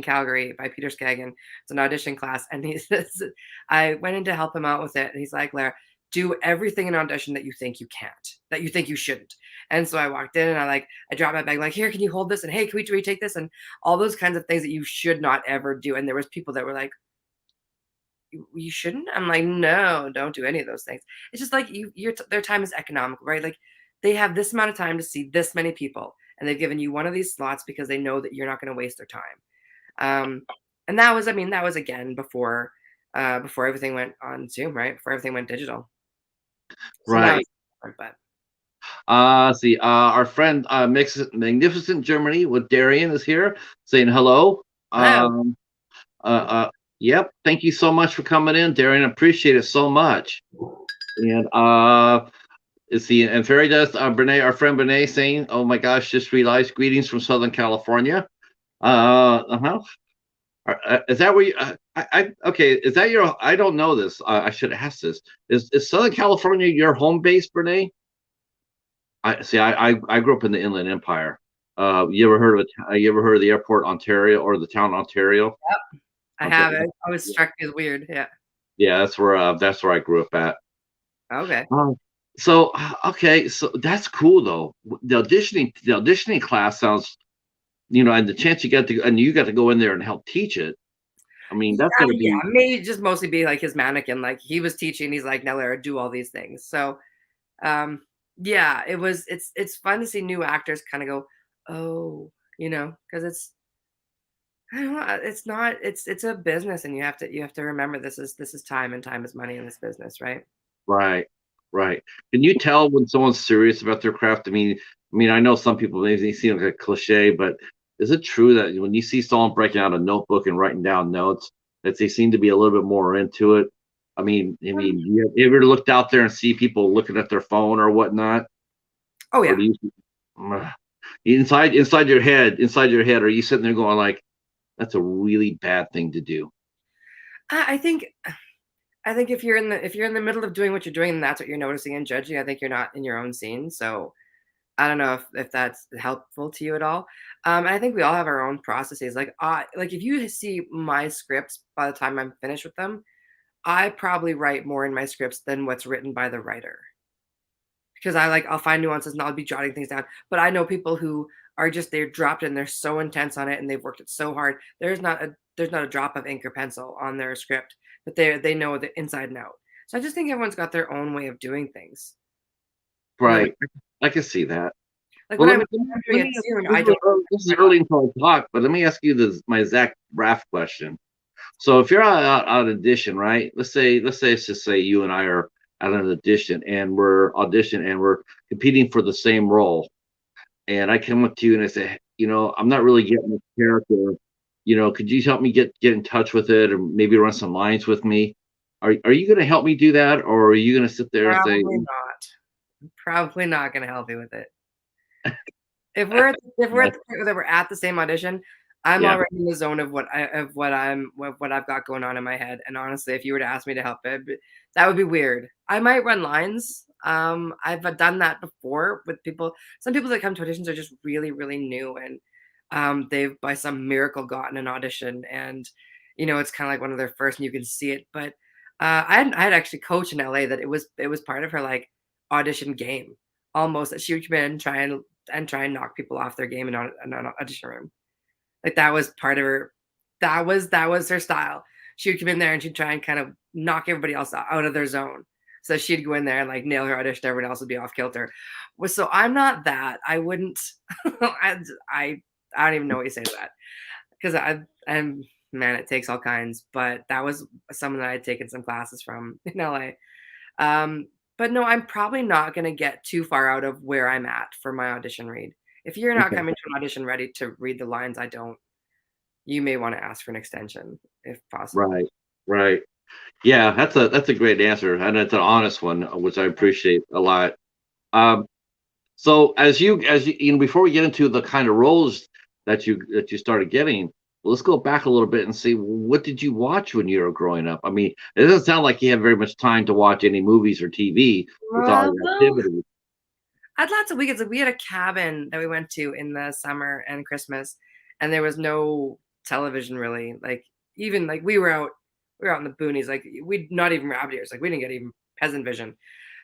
Calgary by Peter Skagen. It's an audition class, and he says I went in to help him out with it, and he's like, Lara, do everything in audition that you think you can't, that you think you shouldn't. And so I walked in and I dropped my bag, like, here, can you hold this? And hey, can we retake this? And all those kinds of things that you should not ever do. And there was people that were like, you shouldn't. I'm like, no, don't do any of those things. It's just like their time is economical, right? Like they have this amount of time to see this many people, and they've given you one of these slots because they know that you're not going to waste their time. And that was, I mean, that was again before everything went on Zoom, right? Before everything went digital. So now Right. it's different, but See, our friend Magnificent Germany with Darian is here saying hello. hello. Um, yep. Thank you so much for coming in, Darian. Appreciate it so much. And let's see, and Fairy Dust, Brene, our friend Brene saying, "Oh my gosh, just realized greetings from Southern California." Uh-huh. Is that where you? Okay. Is that your? I don't know this. I should ask this. Is Southern California your home base, Brene? I see. I grew up in the Inland Empire. You ever heard of it? You ever heard of the airport Ontario or the town Ontario? Yep, I have Ontario. it. I was struck as weird. Yeah. Yeah, that's where I grew up at. Okay. Um, so okay, so that's cool though. The auditioning class sounds, and the chance you got to go in there and help teach it. I mean, that's gonna Yeah, be may just mostly be like his mannequin. Like he was teaching, he's like, now Lara, do all these things. So um yeah, it's fun to see new actors kind of go, oh, because I don't know, it's not it's a business, and you have to remember this is time, and time is money in this business, right? right, right. Can you tell when someone's serious about their craft? I mean, I know some people maybe seem like a cliche, but is it true that when you see someone breaking out a notebook and writing down notes, that they seem to be a little bit more into it? You ever looked out there and see people looking at their phone or whatnot, Oh or yeah. do you ugh, inside your head, are you sitting there going like, "That's a really bad thing to do"? I think if you're in the middle of doing what you're doing, and that's what you're noticing and judging, I think you're not in your own scene. So I don't know if that's helpful to you at all. And I think we all have our own processes. Like if you see my scripts by the time I'm finished with them, I probably write more in my scripts than what's written by the writer, because I'll find nuances and I'll be jotting things down. But I know people who are just they're dropped and they're so intense on it and they've worked it so hard. There's not a drop of ink or pencil on their script, but they know the inside and out. So I just think everyone's got their own way of doing things. And then Right. I can see that. like Well, when let I'm, me when I'm doing let it me ask soon, this I is don't early, this is write a lot. early into our talk, but let me ask you my Zach Braff question. So if you're out an audition, right? Let's just say you and I are at an audition and we're competing for the same role. And I come up to you and I say, I'm not really getting this character. Could you help me get in touch with it or maybe run some lines with me? Are you gonna help me do that, or are you gonna sit there and say, Probably not. Probably not gonna help you with it. If we're at the point that we're at the same audition, I'm yeah, already in the zone of what I've got going on in my head. And honestly, if you were to ask me to help it, that would be weird. I might run lines. I've done that before with people. Some people that come to auditions are just really, really new, and they've by some miracle gotten an audition, and it's kind of like one of their first, and you can see it. But I had actually coached in LA that it was part of her like audition game, almost, that she would come in and try and knock people off their game in an audition room. Like that was part of her. That was her style. She would come in there and she'd try and kind of knock everybody else out of their zone. So she'd go in there and like nail her audition. Everyone else would be off kilter. So I'm not that. I wouldn't. I don't even know what you say to that, because I'm man. It takes all kinds. But that was someone that I'd taken some classes from in LA. Um, but no, I'm probably not going to get too far out of where I'm at for my audition read. If you're not okay, coming to an audition ready to read the lines I don't, you may want to ask for an extension if possible. right, right. Yeah, that's a great answer, and it's an honest one, which I appreciate a lot. Um, so as you before we get into the kind of roles that you started getting, let's go back a little bit and see what did you watch when you were growing up. I mean, it doesn't sound like you had very much time to watch any movies or TV with all Well, your activities. I had lots of weekends. Like we had a cabin that we went to in the summer and Christmas, and there was no television really. Like even like we were out in the boonies. Like we not even rabbit ears. Like we didn't get even peasant vision.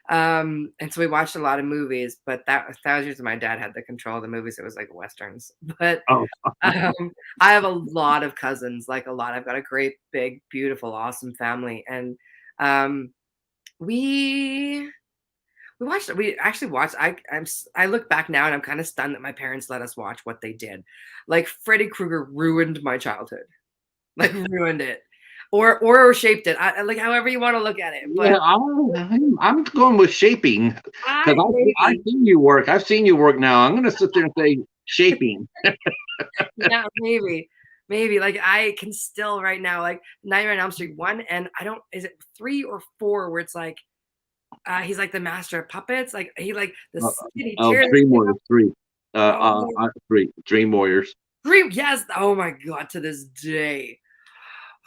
And so we watched a lot of movies, but that was usually my dad had the control of the movies. It was like westerns. But Oh, um, I have a lot of cousins, like a lot. I've got a great, big, beautiful, awesome family, and um, we We actually watched. I look back now and I'm kind of stunned that my parents let us watch what they did. Like Freddy Krueger ruined my childhood. Like ruined it, or shaped it. Like however you want to look at it. Yeah, But I'm going with shaping because I I've maybe seen you work. I've seen you work now. I'm going to sit there and say shaping. yeah maybe like I can still right now like Nightmare on Elm Street 1 and I don't is it 3 or 4 where it's like he's like the master of puppets like he like the Uh, skin he oh, tears his Dream skin off. Warriors 3. Oh, 3. Dream Warriors. Dream yes oh my god to this day.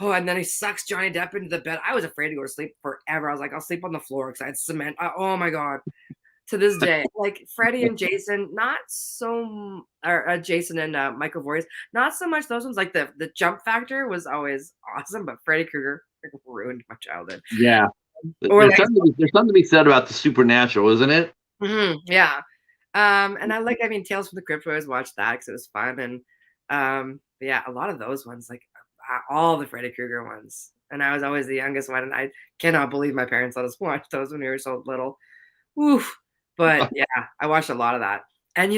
Oh, and then he sucks Johnny Depp into the bed. I was afraid to go to sleep forever. I was like, I'll sleep on the floor because I had cement. Oh my god. To this day, like Freddie and Jason, not so, or Jason and Michael Voorhees, not so much those ones. Like the jump factor was always awesome, but Freddy Krueger ruined my childhood. Yeah. Or like, There's something to be said about the supernatural, isn't it? yeah. And I mean, Tales from the Crypt. I always watched that because it was fun, and yeah, a lot of those ones, like all the Freddy Krueger ones. And I was always the youngest one, and I cannot believe my parents let us watch those when we were so little. Oof. But yeah, I watched a lot of that. And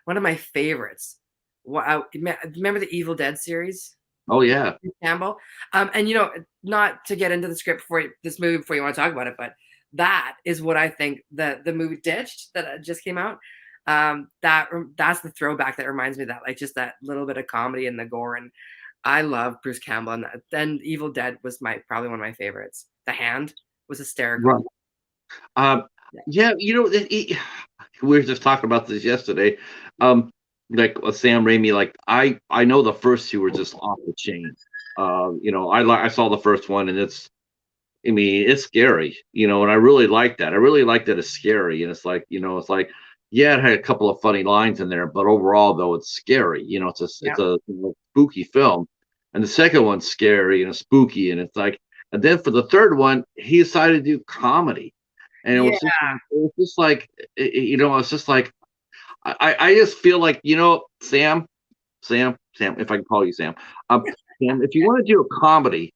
one of my favorites. Remember the Evil Dead series? Oh yeah. Campbell. And not to get into the script this movie before you want to talk about it, but that is what I think the movie Ditched that just came out. That's the throwback that reminds me of that, like just that little bit of comedy and the gore. And I love Bruce Campbell, and then Evil Dead was probably one of my favorites. The Hand was hysterical. Right. Yeah, we were just talking about this yesterday. Like Sam Raimi, like I know the first two were just off the chain. I saw the first one, and I mean, it's scary, and I really like that. I really like that it's scary, and it's like, yeah, it had a couple of funny lines in there, but overall, though, it's scary. Yeah. It's a spooky film, and the second one's scary and spooky, and it's like, and then for the third one, he decided to do comedy, and Yeah. it was just like, it's just like, I just feel like, Sam, if I can call you Sam, Sam, if you want to do a comedy,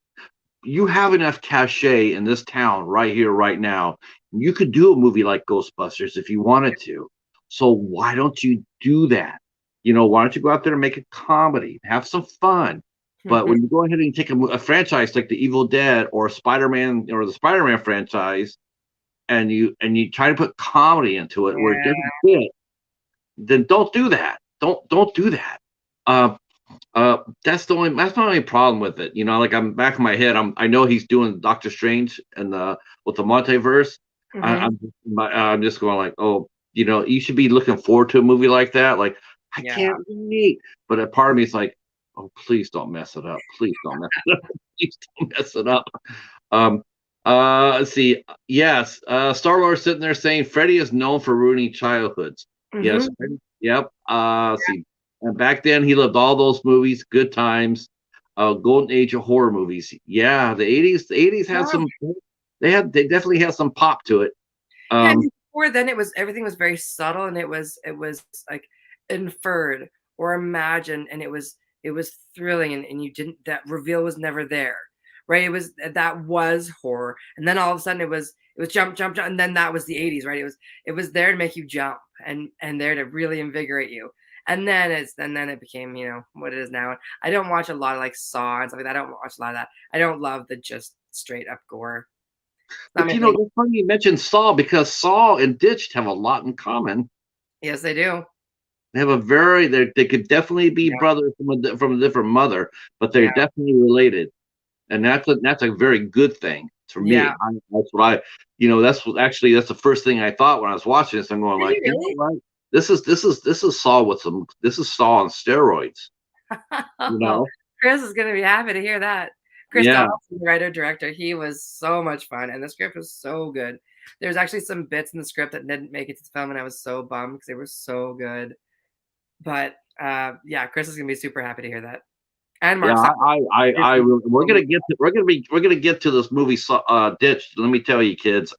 you have enough cachet in this town right here, right now. You could do a movie like Ghostbusters if you wanted to. So why don't you do that? Why don't you go out there and make a comedy, have some fun? But when you go ahead and take a franchise like the Evil Dead or Spider-Man or the Spider-Man franchise, and you try to put comedy into it where it doesn't fit, then don't do that. Don't do that. Uh, that's my only problem with it. Like I'm back in my head. I know he's doing Doctor Strange and with the multiverse. I'm just going like, oh, you should be looking forward to a movie like that. Like I can't wait. But a part of me is like, oh, please don't mess it up. Please don't mess it up. Please don't mess it up. Let's see. Yes, Star-Lord sitting there saying Freddy is known for ruining childhoods. Yes. Yep. See. And back then, he loved all those movies, good times, golden age of horror movies. Yeah, the '80s had some. They definitely had some pop to it. Yeah, before then, everything was very subtle, and it was like inferred or imagined, and it was thrilling, and you didn't that reveal was never there, right? That was horror, and then all of a sudden it was jump, jump, jump, and then that was the '80s, right? It was there to make you jump and there to really invigorate you. And then it became, what it is now. I don't watch a lot of like Saw and stuff like that. I don't watch a lot of that. I don't love the just straight up gore. But it's funny you mentioned Saw because Saw and Ditched have a lot in common. Yes, they do. They have they could definitely be brothers from a different mother, but they're definitely related, and that's a very good thing for me. That's what that's the first thing I thought when I was watching this. I'm going like, you know what? This is Saw this is Saw on steroids. Chris is gonna be happy to hear that. Chris Donaldson, the writer director, he was so much fun, and the script was so good. There's actually some bits in the script that didn't make it to the film, and I was so bummed because they were so good. But Chris is gonna be super happy to hear that. And Mark, we're gonna get to this movie Ditched. Let me tell you, kids.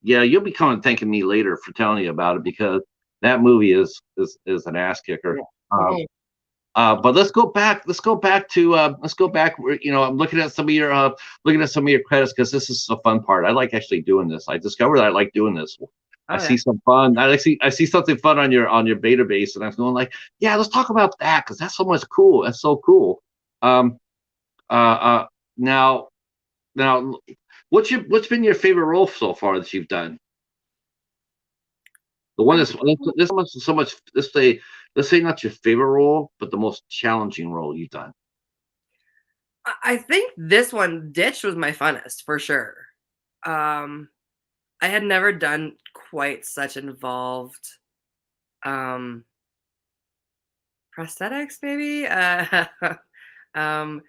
You'll be coming thanking me later for telling you about it because that movie is an ass kicker. But let's go back. I'm looking at some of your credits because this is the fun part. I like actually doing this. I discovered I like doing this. I Oh yeah. see some fun. I see something fun on your database, and I was going like, yeah, let's talk about that because that's so much cool. That's so cool. Um, uh, uh, now, now, what's been your favorite role so far that you've done? The one that's this much so much. Let's say not your favorite role, but the most challenging role you've done. I think this one, Ditch, was my funnest for sure. Um, I had never done quite such involved um prosthetics, maybe. Um,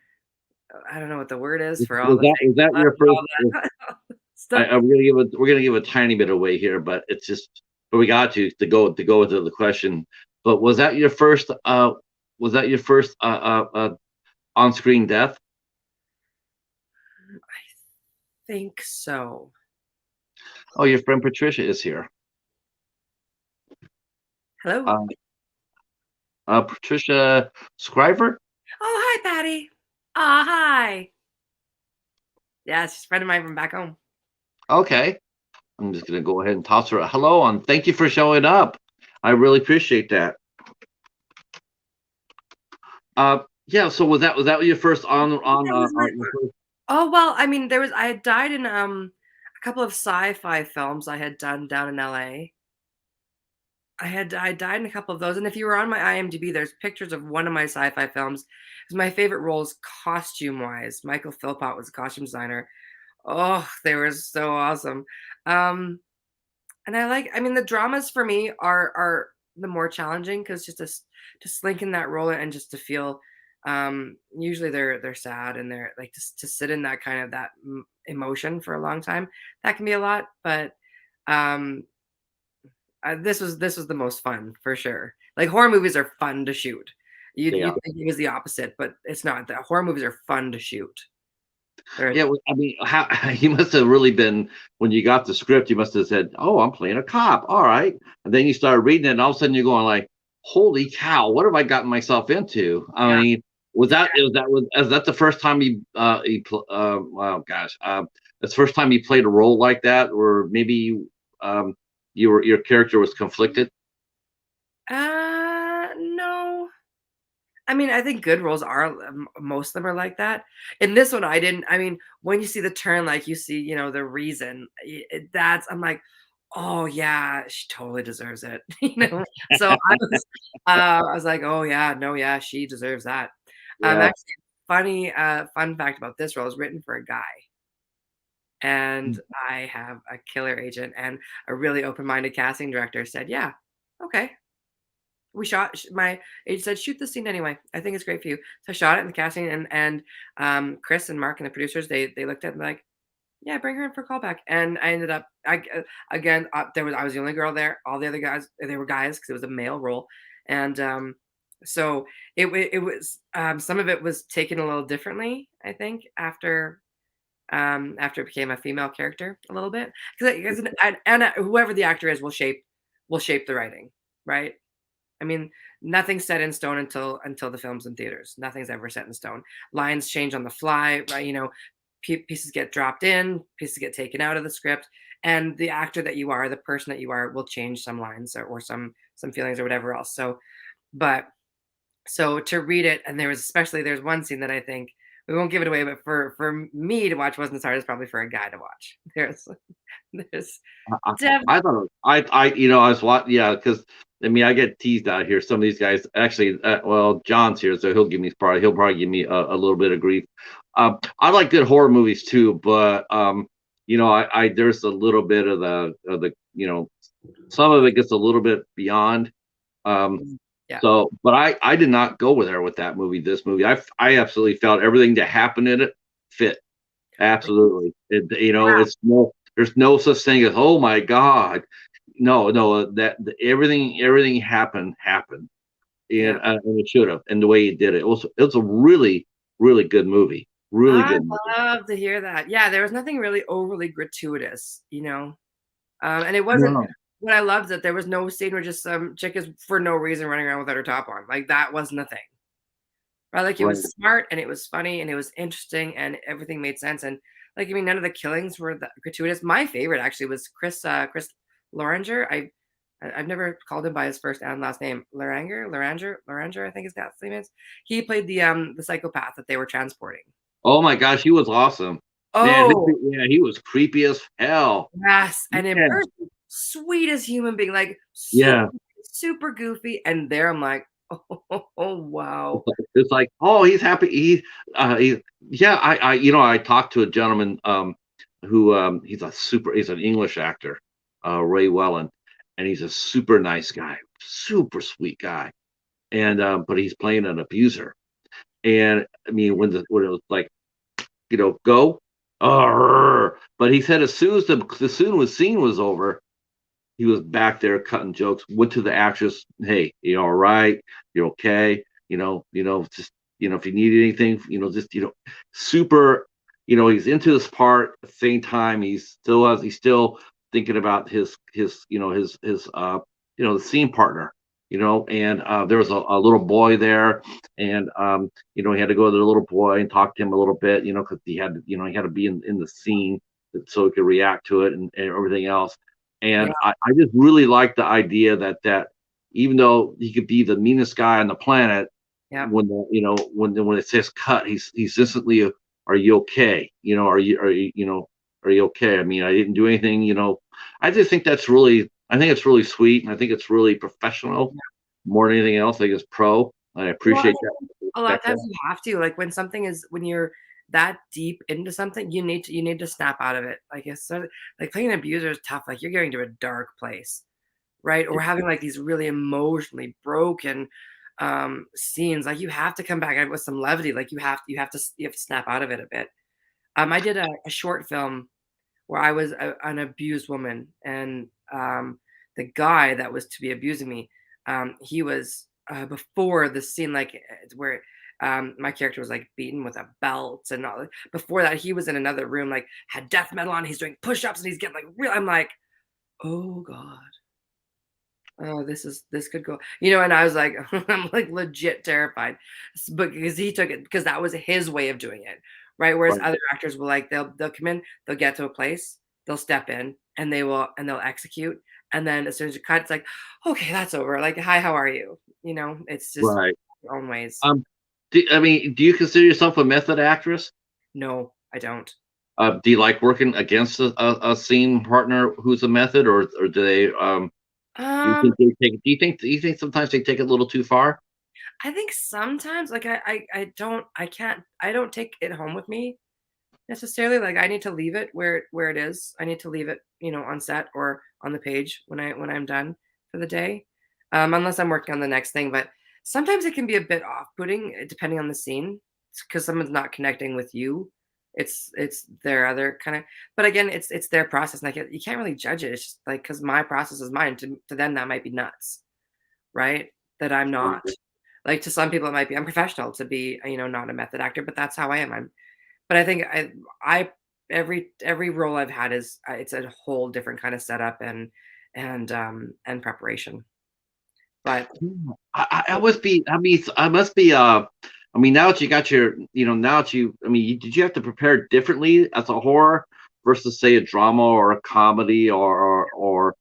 I don't know what the word is for all the fake Was that blood your and first? all that stuff. I'm gonna give it. We're gonna give a tiny bit away here, but it's just. But we got to go into the question. But was that your first? Was that your first on-screen death? I think so. Oh, your friend Patricia is here. Hello. Uh, Patricia Scriver. Oh, hi, Patty. Ah, hi. Yeah, she's a friend of mine from back home. Okay, I'm just gonna go ahead and toss her a hello and thank you for showing up. I really appreciate that. Yeah. So was that your first That was my your first? Oh, well, I mean, I had died in a couple of sci-fi films I had done down in LA. I died in a couple of those, and if you were on my IMDb, there's pictures of one of my sci-fi films. 'Cause my favorite roles, costume-wise, Michael Philpott was a costume designer. Oh, they were so awesome. Um, and I mean, the dramas for me are the more challenging because just to slink in that role and just to feel, usually they're sad and they're like to sit in that kind of that emotion for a long time. That can be a lot, but um this was the most fun for sure. Like horror movies are fun to shoot. Yeah. You'd think it was the opposite, but it's not. The horror movies are fun to shoot. They're Yeah, well, I mean, how you must have really been when you got the script. You must have said, "Oh, I'm playing a cop." All right, and then you started reading it, and all of a sudden you're going like, "Holy cow! What have I gotten myself into?" I yeah, mean, was that the first time wow, gosh, that's the first time you played a role like that, or maybe your character was conflicted. no. I mean, I think good roles are most of them are like that. In this one, I didn't. I mean, when you see the turn, like you see, the reason. That's I'm like, oh yeah, she totally deserves it. So I was like, oh yeah, no, yeah, she deserves that. Yeah. Actually, fun fact about this role is written for a guy, and I have a killer agent and a really open-minded casting director said, yeah, okay, we shot my agent said shoot this scene anyway. I think it's great for you. So I shot it in the casting and Chris and Mark and the producers they looked at it and like, yeah, bring her in for a callback. And I ended up again I was the only girl there. All the other guys they were guys because it was a male role, and so it was some of it was taken a little differently. I think after it became a female character a little bit because whoever the actor is will shape the writing, right? I mean, nothing's set in stone until the film's in theaters. Nothing's ever set in stone. Lines change on the fly, right? Pieces get dropped in, pieces get taken out of the script, and the actor that you are, the person that you are, will change some lines or some feelings or whatever else. But so to read it, and there's one scene that I think we won't give it away, but for me to watch wasn't as hard as probably for a guy to watch. There's I, Dev. I thought I was what yeah because I mean I get teased out here. Some of these guys actually well John's here so he'll probably give me a little bit of grief. I like good horror movies too, but I there's a little bit of the some of it gets a little bit beyond. Um, Yeah, but I did not go there with that movie. This movie I absolutely felt everything that happened in it fit. Absolutely. yeah, There's no such thing as, oh my God. No, no, everything happened. yeah. And it should have. And the way he did it, it was a really, really good movie. Really I good movie. love to hear that. Yeah, there was nothing really overly gratuitous. And it wasn't No, what I loved that there was no scene where just some chick is for no reason running around without her top on. Like that wasn't a thing. Right? Like it right. was smart and it was funny and it was interesting and everything made sense. And like I mean, none of the killings were that gratuitous. My favorite actually was Chris Loranger. I've never called him by his first and last name. Loranger, I think his last name is. He played the psychopath that they were transporting. Oh my gosh, he was awesome. Man, Oh, yeah, he was creepy as hell. yes, and in Yeah. person, sweetest human being, like Yeah. super goofy. And there, I'm like, oh wow, It's like, oh, he's happy. Yeah, I talked to a gentleman, who, he's an English actor, Ray Welland, and he's a super nice guy, super sweet guy. And, but he's playing an abuser. And I mean, when it was like, go, but he said as soon as the scene was over, he was back there cutting jokes, went to the actress, hey, you all right? You're okay? Just, if you need anything, just, super, he's into this part. At the same time, he's still thinking about the scene partner, and there was a little boy there, and he had to go to the little boy and talk to him a little bit, because he had to be in the scene so he could react to it and everything else. yeah, And I just really like the idea that even though he could be the meanest guy on the planet, yeah. when it says cut, he's instantly, are you okay? Are you okay? I mean, I didn't do anything. I just think I think it's really sweet, and I think it's really professional more than anything else. I think it's pro. I Well, appreciate that. a lot of Respect that. times you have to, like, when you're that deep into something, you need to snap out of it. Like, it's sort of like playing an abuser is tough. Like, you're getting to a dark place, right? Or having like these really emotionally broken scenes. Like, you have to come back with some levity. Like, you have to snap out of it a bit. I did a short film where I was an abused woman, and the guy that was to be abusing me, he was before the scene, like where my character was like beaten with a belt and all. Before that, he was in another room, like had death metal on. He's doing push-ups and he's getting like real. I'm like, oh god. Oh, this could go, and I was like, I'm like legit terrified, but because he took it because that was his way of doing it, right? Whereas Right. other actors will like they'll come in, they'll get to a place, they'll step in, and they'll execute, and then as soon as you cut, it's like, okay, that's over. Like, hi, how are you? It's just Right. your own ways. I mean, do you consider yourself a method actress? No, I don't. Do you like working against a scene partner who's a method, or do they? Do you Um, think they take? Do you think sometimes they take it a little too far? I think sometimes, like, I don't take it home with me necessarily. Like, I need to leave it where it is. I need to leave it, on set or on the page when I'm done for the day, unless I'm working on the next thing. But sometimes it can be a bit off-putting, depending on the scene, because someone's not connecting with you. It's their other kind of. But again, it's their process, and you can't really judge it. It's just like because my process is mine. To them, that might be nuts, right? That I'm not. Like, to some people, it might be unprofessional to be, not a method actor, but that's how I am. But I think I every role I've had is it's a whole different kind of setup and preparation. But Yeah. I must be. I mean, I must be. I mean, now that you got your, now that you. I mean, did you have to prepare differently as a horror versus, say, a drama or a comedy, or how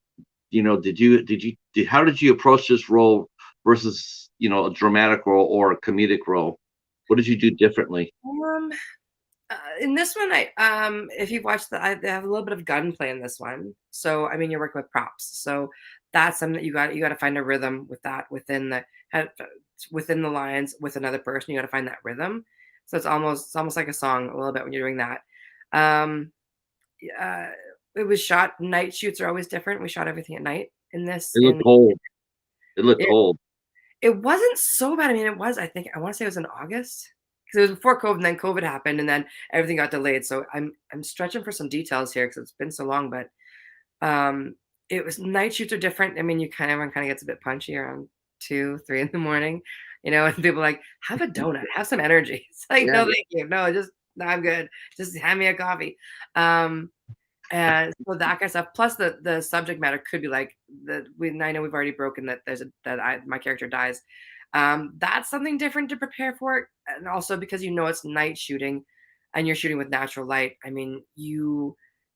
did you approach this role versus, a dramatic role or a comedic role? What did you do differently? um, in this one, if you've watched they have a little bit of gunplay in this one. So I mean, you're working with props, so that's something that you got to find a rhythm with that within the lines with another person. You got to find that rhythm. So it's almost like a song a little bit when you're doing that. Um, uh, it was shot. Night shoots are always different. We shot everything at night in this. It looked In cold. It looked it, cold. it wasn't so bad. I mean, it was. I want to say it was in August because it was before COVID. And then COVID happened, and then everything got delayed. So I'm stretching for some details here because it's been so long. But um, it was night shoots are different. I mean, everyone kind of gets a bit punchy around 2, 3 in the morning, and people are like, have a donut, have some energy. It's like, Yeah. no, thank you, no, no, I'm good. Just hand me a coffee. Um, And so that kind of stuff, plus the subject matter could be like I know we've already broken that my character dies. That's something different to prepare for, and also because it's night shooting, and you're shooting with natural light. I mean,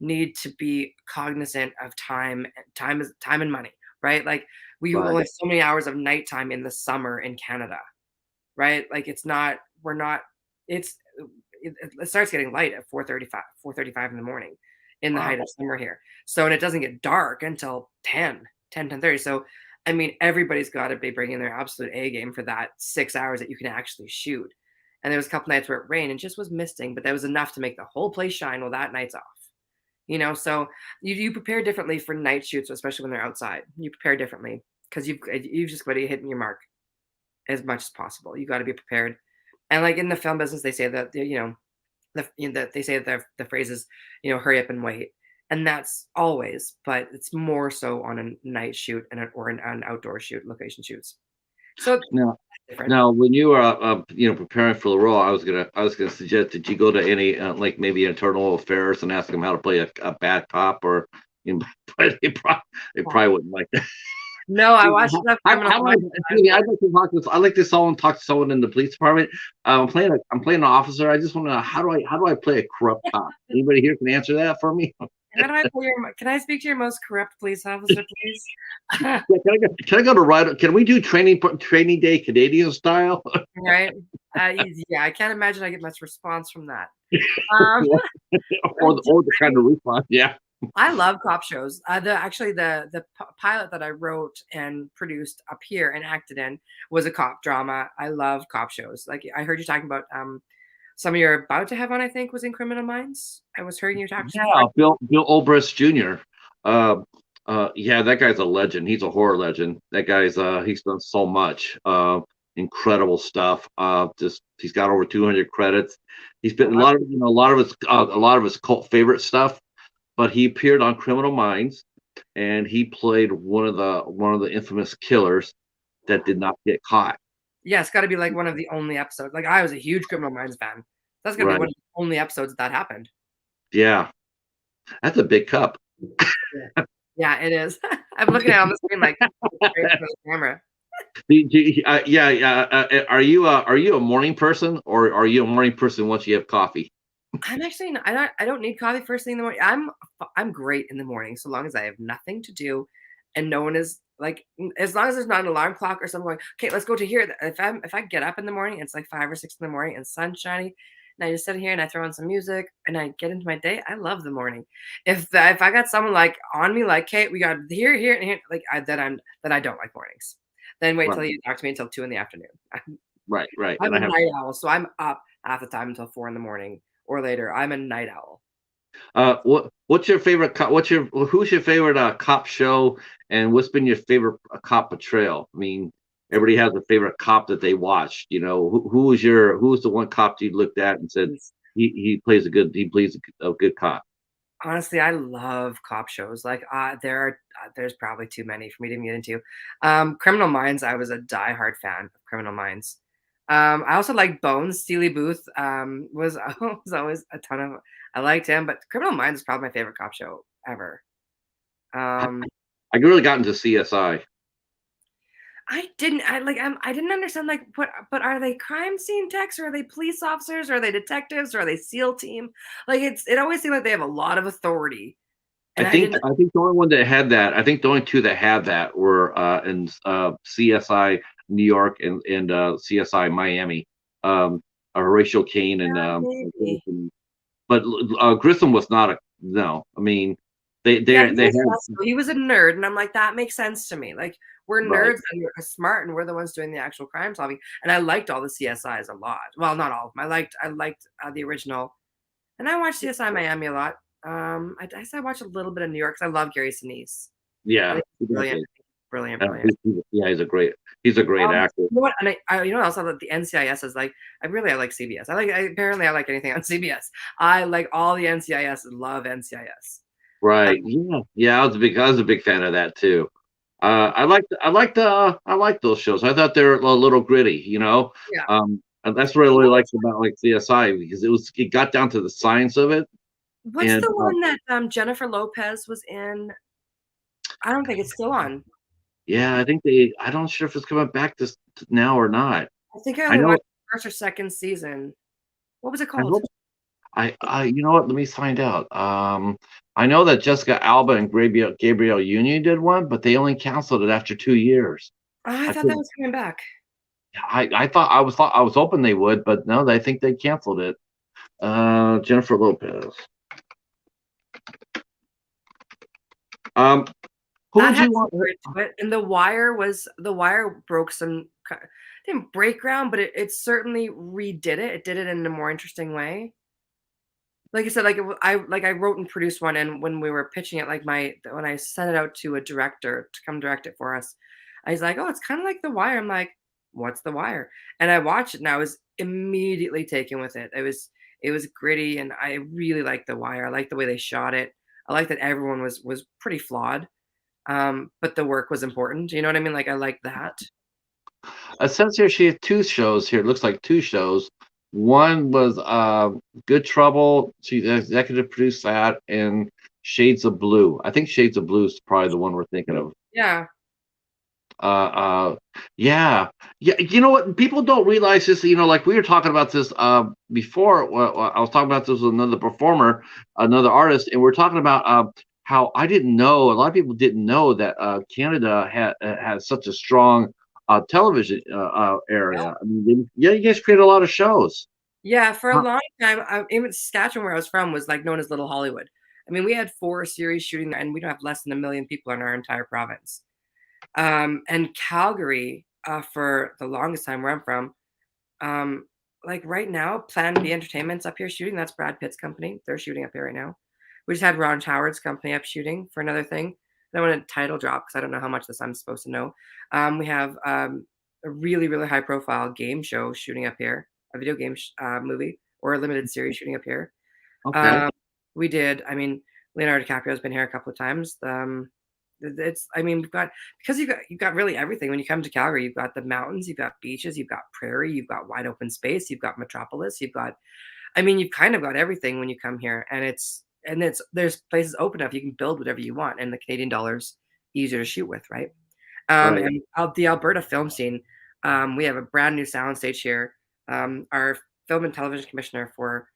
need to be cognizant of time. Time is time and money, right? Like we Right. only have so many hours of nighttime in the summer in Canada, right? Like it's not, we're not, it's, it starts getting light at 4:35 in the morning in the Wow. height of summer here. So, and it doesn't get dark until 10:30. So, I mean, everybody's got to be bringing their absolute A game for that 6 hours that you can actually shoot. And there was a couple nights where it rained and just was misting, but that was enough to make the whole place shine. Well, that night's off. So you prepare differently for night shoots, especially when they're outside. You prepare differently because you've just got to hit your mark as much as possible. You got to be prepared. And like in the film business, they say that that they say that the phrase is hurry up and wait, and that's always, but it's more so on a night shoot or an outdoor shoot, location shoots. So Now, different. now, when you are preparing for the role, I was gonna suggest that you go to any like maybe internal affairs and ask them how to play a bad cop, or but they probably wouldn't like that. No, I watched enough Criminal Minds. I'd like to talk to someone in the police department. I'm playing an officer. I just want to know how do I play a corrupt cop? Anybody here can answer that for me? Can I speak to your most corrupt police officer, please? Yeah, can I go to ride? Can we do training day Canadian style? Right? Yeah, I can't imagine I get much response from that. Um, or the kind of response? Yeah. I love cop shows. The pilot that I wrote and produced up here and acted in was a cop drama. I love cop shows. Like I heard you talking about some of you're about to have on, I think, was in Criminal Minds. I was hearing you talk Yeah, Bill Obrist Jr. Yeah, that guy's a legend. He's a horror legend. That guy's he's done so much incredible stuff. Just he's got over 200 credits. He's been a lot of his cult favorite stuff. But he appeared on Criminal Minds, and he played one of the infamous killers that did not get caught. Yeah, it's got to be like one of the only episodes. Like I was a huge Criminal Minds fan. That's gonna be Right. one of the only episodes that happened. Yeah. That's a big cup. Yeah, it is. I'm looking at it on the screen like straight to the camera. Are you a morning person, or are you a morning person once you have coffee? I'm actually not, I don't need coffee first thing in the morning. I'm great in the morning so long as I have nothing to do and no one is like, as long as there's not an alarm clock or something like, okay, let's go to here. If I get up in the morning, it's like 5 or 6 in the morning and sun's shining, and I just sit here and I throw on some music and I get into my day. I love the morning. If I got someone like on me like, hey, we got here and here, like then I don't like mornings. Then wait till Right, you talk to me until 2 in the afternoon. right. I'm And a I have night owl, so I'm up half the time until 4 in the morning or later. I'm a night owl. what's your favorite who's your favorite cop show, and what's been your favorite cop portrayal? I mean, everybody has a favorite cop that they watched. Who was the one cop you looked at and said he plays a good cop? Honestly, I love cop shows. Like, there's probably too many for me to get into. Criminal Minds, I was a diehard fan of Criminal Minds. I also like Bones. Steely Booth was always a ton of. I liked him, but Criminal Minds is probably my favorite cop show ever. I, Um, I really got into CSI. I didn't understand like what, but are they crime scene techs or are they police officers or are they detectives or are they SEAL team? Like it always seemed like they have a lot of authority, and I didn't. I think the only one that had that, I think the only two that had that were in CSI New York and CSI Miami. Horatio Kane and Maybe. but Grissom was not a no. I mean, Yeah, he they was had less so. He was a nerd, and I'm like, that makes sense to me. Like, we're right. nerds and we're smart, and we're the ones doing the actual crime solving. And I liked all the CSIs a lot. Well, not all of them. I liked the original, and I watched CSI Miami a lot. I guess I watched a little bit of New York because I love Gary Sinise. I Yeah, think he's brilliant, brilliant, uh, brilliant. yeah, he's a great actor. You know what? And you know what else? I love the NCIS is like. I like CBS. Apparently I like anything on CBS. I like all the NCIS. Love NCIS. Right. Yeah. I was a big fan of that too. I like those shows. I thought they were a little gritty. Yeah. And that's what I really liked about like CSI, because it got down to the science of it. What's And the one that Jennifer Lopez was in? I don't think it's still on. yeah, I don't sure if it's coming back this now or not. I think I I only know watched the first or second season. What was it I called? hope You know what? Let me find out. I know that Jessica Alba and Gabrielle Union did one, but they only canceled it after 2 years. Oh, I I thought that couldn't. was coming back. I thought I was hoping they would, but no, I think they canceled it. Jennifer Lopez. Um, who That would had you some want? grit to it, and the Wire broke some. Didn't break ground, but it certainly redid it. It did it in a more interesting way. Like I said, I wrote and produced one, and when we were pitching it, when I sent it out to a director to come direct it for us, I was like, "Oh, it's kind of like The Wire." I'm like, "What's The Wire?" And I watched it, and I was immediately taken with it. It was gritty, and I really liked The Wire. I liked the way they shot it. I liked that everyone was pretty flawed, but the work was important. You know what I mean? Like I like that. It says here she had two shows here. It looks like two shows. One was Good Trouble. She executive produced that, and Shades of Blue. I think Shades of Blue is probably the one we're thinking of. Yeah, Uh, uh, yeah, yeah. You know what? People don't realize this. Like we were talking about this before. I was talking about this with another performer, another artist, and we're talking about how I didn't know. A lot of people didn't know that Canada has such a strong television area. I mean, yeah, you guys create a lot of shows. yeah. For a Huh. long time, even Saskatchewan, where I was from, was like known as Little Hollywood. I mean, we had 4 series shooting there, and we don't have less than 1 million people in our entire province. And Calgary, for the longest time where I'm from, um, like right now, Plan B Entertainment's up here shooting. That's Brad Pitt's company. They're shooting up here right now. We just had Ron Howard's company up shooting for another thing. I don't want to title drop because I don't know how much this I'm supposed to know. We have a really, really high profile game show shooting up here, a video game movie or a limited series shooting up here. Okay. Um, we did. I mean, Leonardo DiCaprio's been here a couple of times. It's. I mean, we've got because you've got really everything when you come to Calgary. You've got the mountains, you've got beaches, you've got prairie, you've got wide open space, you've got metropolis, you've got. I mean, you've kind of got everything when you come here, and there's places open enough you can build whatever you want, and the Canadian dollar's easier to shoot with, right? Right. And the Alberta film scene, we have a brand new soundstage here. Our film and television commissioner for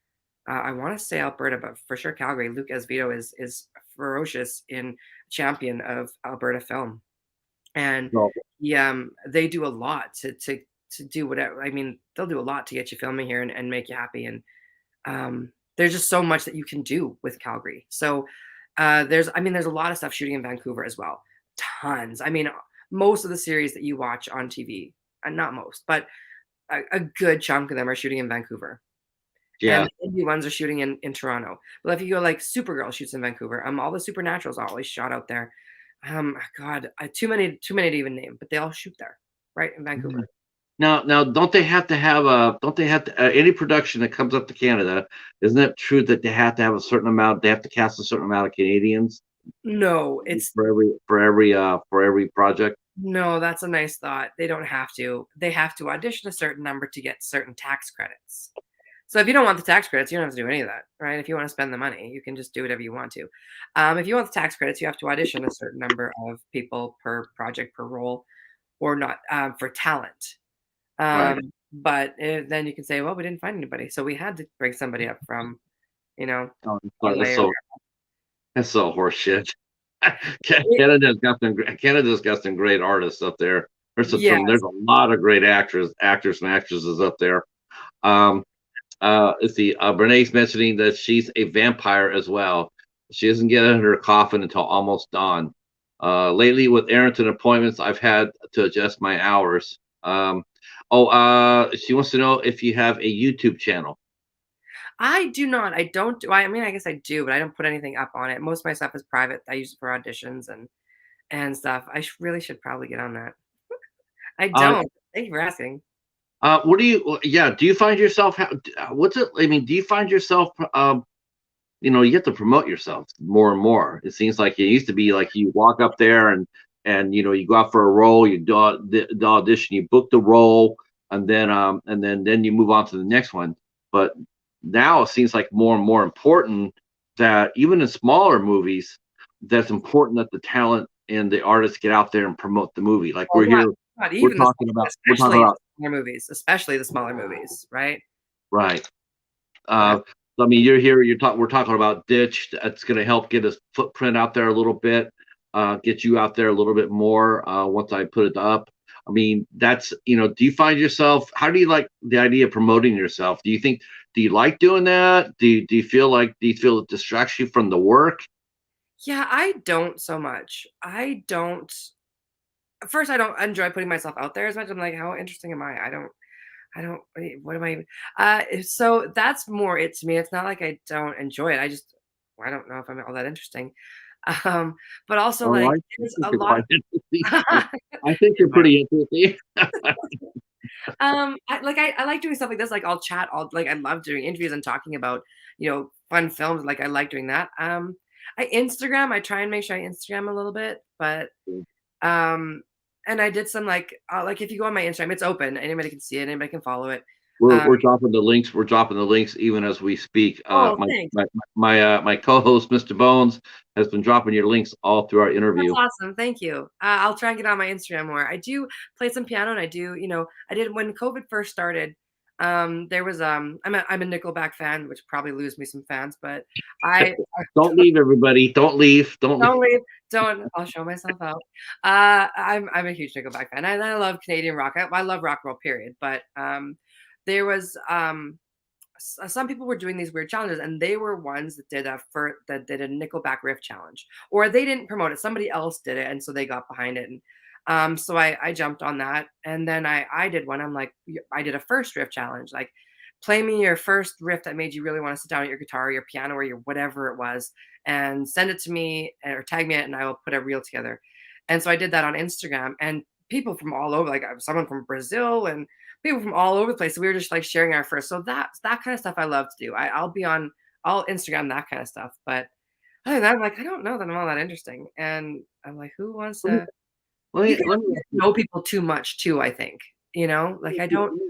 I want to say Alberta, but for sure Calgary. Luke Esvito is ferocious in champion of Alberta film, and So, they do a lot to do whatever. I mean, they'll do a lot to get you filming here and make you happy. And there's just so much that you can do with Calgary. So there's a lot of stuff shooting in Vancouver as well. Tons. I mean, most of the series that you watch on TV, and not most, but a good chunk of them are shooting in Vancouver and yeah. the indie ones are shooting in Toronto. But if you go like Supergirl shoots in Vancouver, all the Supernaturals are always shot out there. God, too many to even name, but they all shoot there, right in Yeah. Vancouver. Now, don't they have to have don't they have to any production that comes up to Canada? Isn't it true that they have to have a certain amount? They have to cast a certain amount of Canadians No, it's for every project. no. That's a nice thought. They don't have to. They have to audition a certain number to get certain tax credits. So if you don't want the tax credits, you don't have to do any of that, right? If you want to spend the money, you can just do whatever you want to. If you want the tax credits, you have to audition a certain number of people per project per role, or not for talent. Right. But then you can say, well, we didn't find anybody, so we had to bring somebody up from, you know, Oh, LA it's or so it's so horseshit. whatever. Canada's got some great artists up there. Yeah, There's a lot of great actors and actresses up there. Um, let's see. Brene's mentioning that she's a vampire as well. She doesn't get in her coffin until almost dawn. Lately, with errand appointments, I've had to adjust my hours. She wants to know if you have a YouTube channel. I do not. I don't do. I mean, I guess I do, but I don't put anything up on it. Most of my stuff is private. I use it for auditions and stuff. Really should probably get on that. I Uh, don't. Thank you for asking. what do you? Yeah, do you find yourself? What's it? I mean, do you find yourself? You have to promote yourself more and more. It seems like it used to be like you walk up there and you go out for a role, you do the audition, you book the role, and then you move on to the next one. But now it seems like more and more important that even in smaller movies, that's important that the talent and the artists get out there and promote the movie. Like Well, we're here, not even the we're talking especially about the smaller movies, especially the smaller movies, right? right. Yeah. I mean, you're here. We're talking about Ditch. That's going to help get his footprint out there a little bit, get you out there a little bit more. Once I put it up, I mean, that's Do you find yourself? How do you like the idea of promoting yourself? Do you think? Do you like doing that? Do you feel like? Do you feel it distracts you from the work? Yeah, I don't so much. I don't. First, I don't enjoy putting myself out there as much. I'm like, how interesting am I? I don't. What am I even? So that's more it to me. It's not like I don't enjoy it. I don't know if I'm all that interesting. Um, but also Oh, like I there's think a you're lot. quite interesting. I think you're pretty interesting. I like doing stuff like this. Like I'll chat. I love doing interviews and talking about fun films. Like I like doing that. I Instagram. I try and make sure I Instagram a little bit, but um, and I did some like if you go on my Instagram, it's open. Anybody can see it. Anybody can follow it. Um, We're dropping the links. We're dropping the links even as we speak. oh, thanks. My co-host, Mr. Bones, has been dropping your links all through our That's interview. awesome. Thank you. I'll try and get on my Instagram more. I do play some piano, and I did when COVID first started. There was I'm a Nickelback fan, which probably lose me some fans, but I Don't leave, everybody. Don't leave. Don't leave. don't leave. Don't. I'll show myself out. I'm a huge Nickelback fan. I love Canadian rock. I love rock and roll. Period. But there was some people were doing these weird challenges, and they were ones that did a Nickelback riff challenge, or they didn't promote it. Somebody else did it, and so they got behind it. And so I jumped on that, and then I did one. I'm like, I did a first riff challenge, like play me your first riff that made you really want to sit down at your guitar, or your piano, or your whatever it was, and send it to me or tag me it, and I will put a reel together. And so I did that on Instagram, and people from all over, like someone from Brazil and people from all over the place. So we were just like sharing our first. So that kind of stuff I love to do. I'll Instagram that kind of stuff. But other than that, I'm like, I don't know that I'm all that interesting. And I'm like, who wants Let me, to you can let me know people too much too, I think. Like I don't.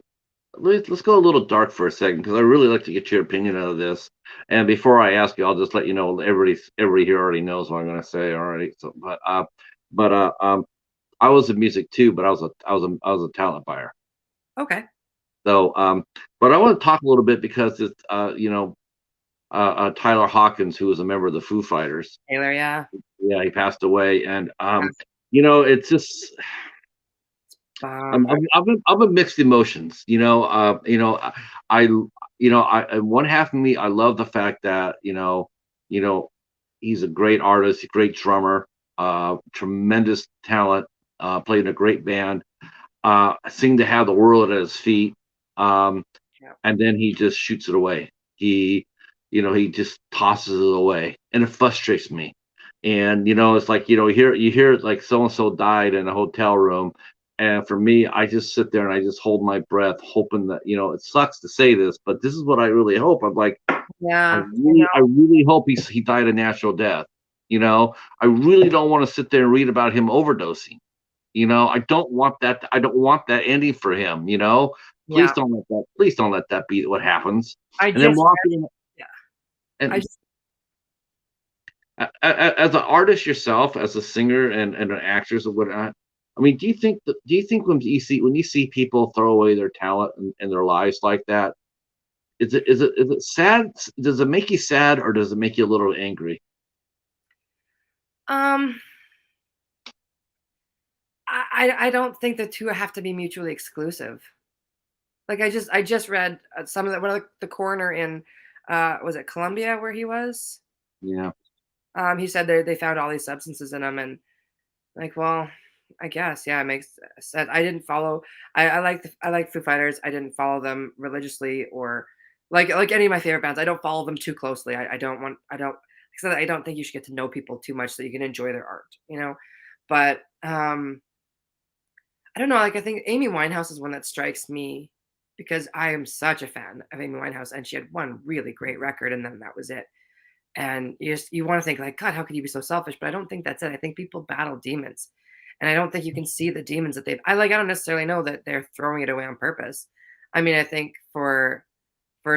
let's go a little dark for a second because I really like to get your opinion out of this. And before I ask you, I'll just let you know everybody here already knows what I'm going to say already. So, but I was in music too, but I was a talent buyer. Okay. So, but I want to talk a little bit because it's Tyler Hawkins, who was a member of the Foo Fighters. Taylor, yeah. Yeah, he passed away, and That's it's just bomb. I'm a mixed emotions. I and one half of me, I love the fact that you know, he's a great artist, a great drummer, tremendous talent, played in a great band, seemed to have the world at his feet, um, Yeah. and then he just shoots it away. He just tosses it away, and it frustrates me. And it's like you hear like so and so died in a hotel room, and for me, I just sit there and I just hold my breath, hoping that it sucks to say this, but this is what I really hope. I'm like, I Yeah. really, I really hope he died a natural death. I really don't want to sit there and read about him overdosing. I don't want that. I don't want that ending for him. Please Yeah. don't let that. Please don't let that be what happens. I And then just walking yeah. I and just as an artist yourself, as a singer and an actress or whatnot. I mean, do you think when you see people throw away their talent and their lives like that, is it sad? Does it make you sad or does it make you a little angry? um I don't think the two have to be mutually exclusive. Like I just read some of the coroner in was it Colombia where he was? Yeah. He said they found all these substances in him, and like, well, I guess yeah, it makes sense. I didn't follow. I like Foo Fighters. I didn't follow them religiously or like any of my favorite bands. I don't follow them too closely. I don't want. I don't. Because I don't think you should get to know people too much so you can enjoy their art. But I don't know. Like I think Amy Winehouse is one that strikes me because I am such a fan of Amy Winehouse, and she had one really great record, and then that was it. And you want to think like, God, how could you be so selfish? But I don't think that's it. I think people battle demons, and I don't think you can see the demons that they've. I don't necessarily know that they're throwing it away on purpose. I mean, I think for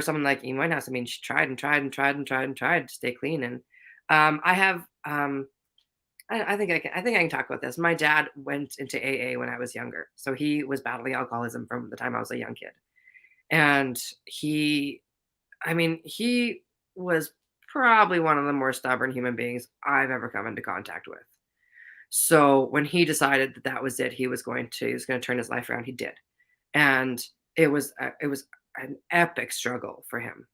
someone like Amy Winehouse, I mean, she tried and tried and tried and tried and tried to stay clean, and I have I think I can talk about this. My dad went into AA when I was younger, so he was battling alcoholism from the time I was a young kid, and he I mean, he was probably one of the more stubborn human beings I've ever come into contact with. So when he decided that that was it, he was going to turn his life around. He did, and it was an epic struggle for him,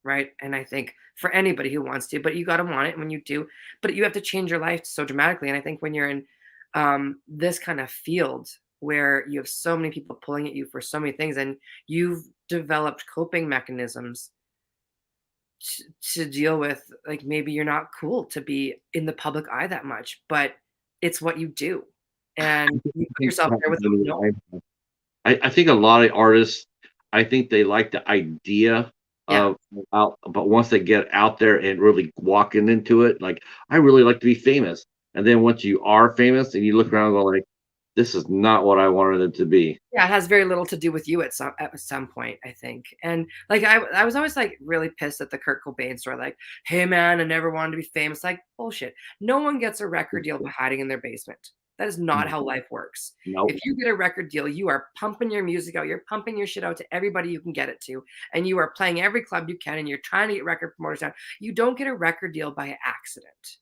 right? And I think for anybody who wants to, but you got to want it when you do. But you have to change your life so dramatically. And I think when you're in this kind of field where you have so many people pulling at you for so many things, and you've developed coping mechanisms to deal with, like, maybe you're not cool to be in the public eye that much, but it's what you do, and you I put think yourself there without knowing. I think a lot of artists, I think they like the idea Yeah. of out, but once they get out there and really walking into it, like I really like to be famous. And then once you are famous and you look around and go like, this is not what I wanted it to be. Yeah, it has very little to do with you at some point, I think. And like I was always like really pissed at the Kurt Cobain story, like, hey man, I never wanted to be famous. Like, bullshit. No one gets a record deal by hiding in their basement. That is not how life works. If Nope. you get a record deal, you are pumping your music out, you're pumping your shit out to everybody you can get it to, and you are playing every club you can, and you're trying to get record promoters down. You don't get a record deal by accident.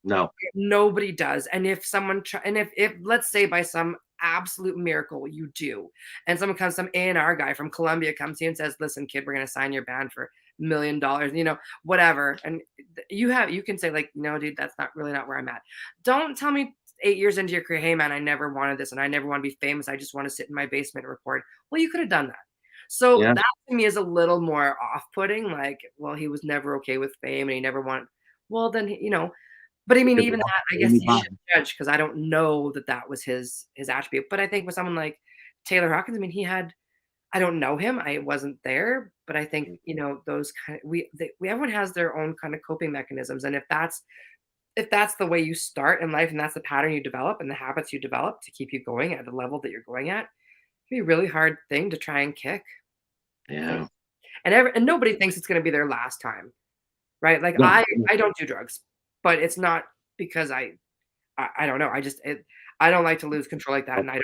No. Nobody does. And if someone and if let's say by some absolute miracle you do, and someone comes, some A&R guy from Columbia comes to you and says, listen, kid, we're gonna sign your band for $1 million, whatever. And you can say, like, no, dude, that's not really not where I'm at. Don't tell me 8 years into your career, hey man, I never wanted this and I never want to be famous. I just want to sit in my basement and record. Well, you could have done that. So Yeah. that to me is a little more off-putting. Like, well, he was never okay with fame and he never wanted. Well, then, but I mean, Because even that, I guess you should judge because I don't know that that was his attribute. But I think with someone like Taylor Hawkins, I mean, I don't know him, I wasn't there, but I think those kind of we everyone has their own kind of coping mechanisms, and if that's the way you start in life, and that's the pattern you develop and the habits you develop to keep you going at the level that you're going at, it can be a really hard thing to try and kick. I think, yeah. and nobody thinks it's going to be their last time, right? Like No. I don't do drugs, but it's not because I don't know. I don't like to lose control like that, and I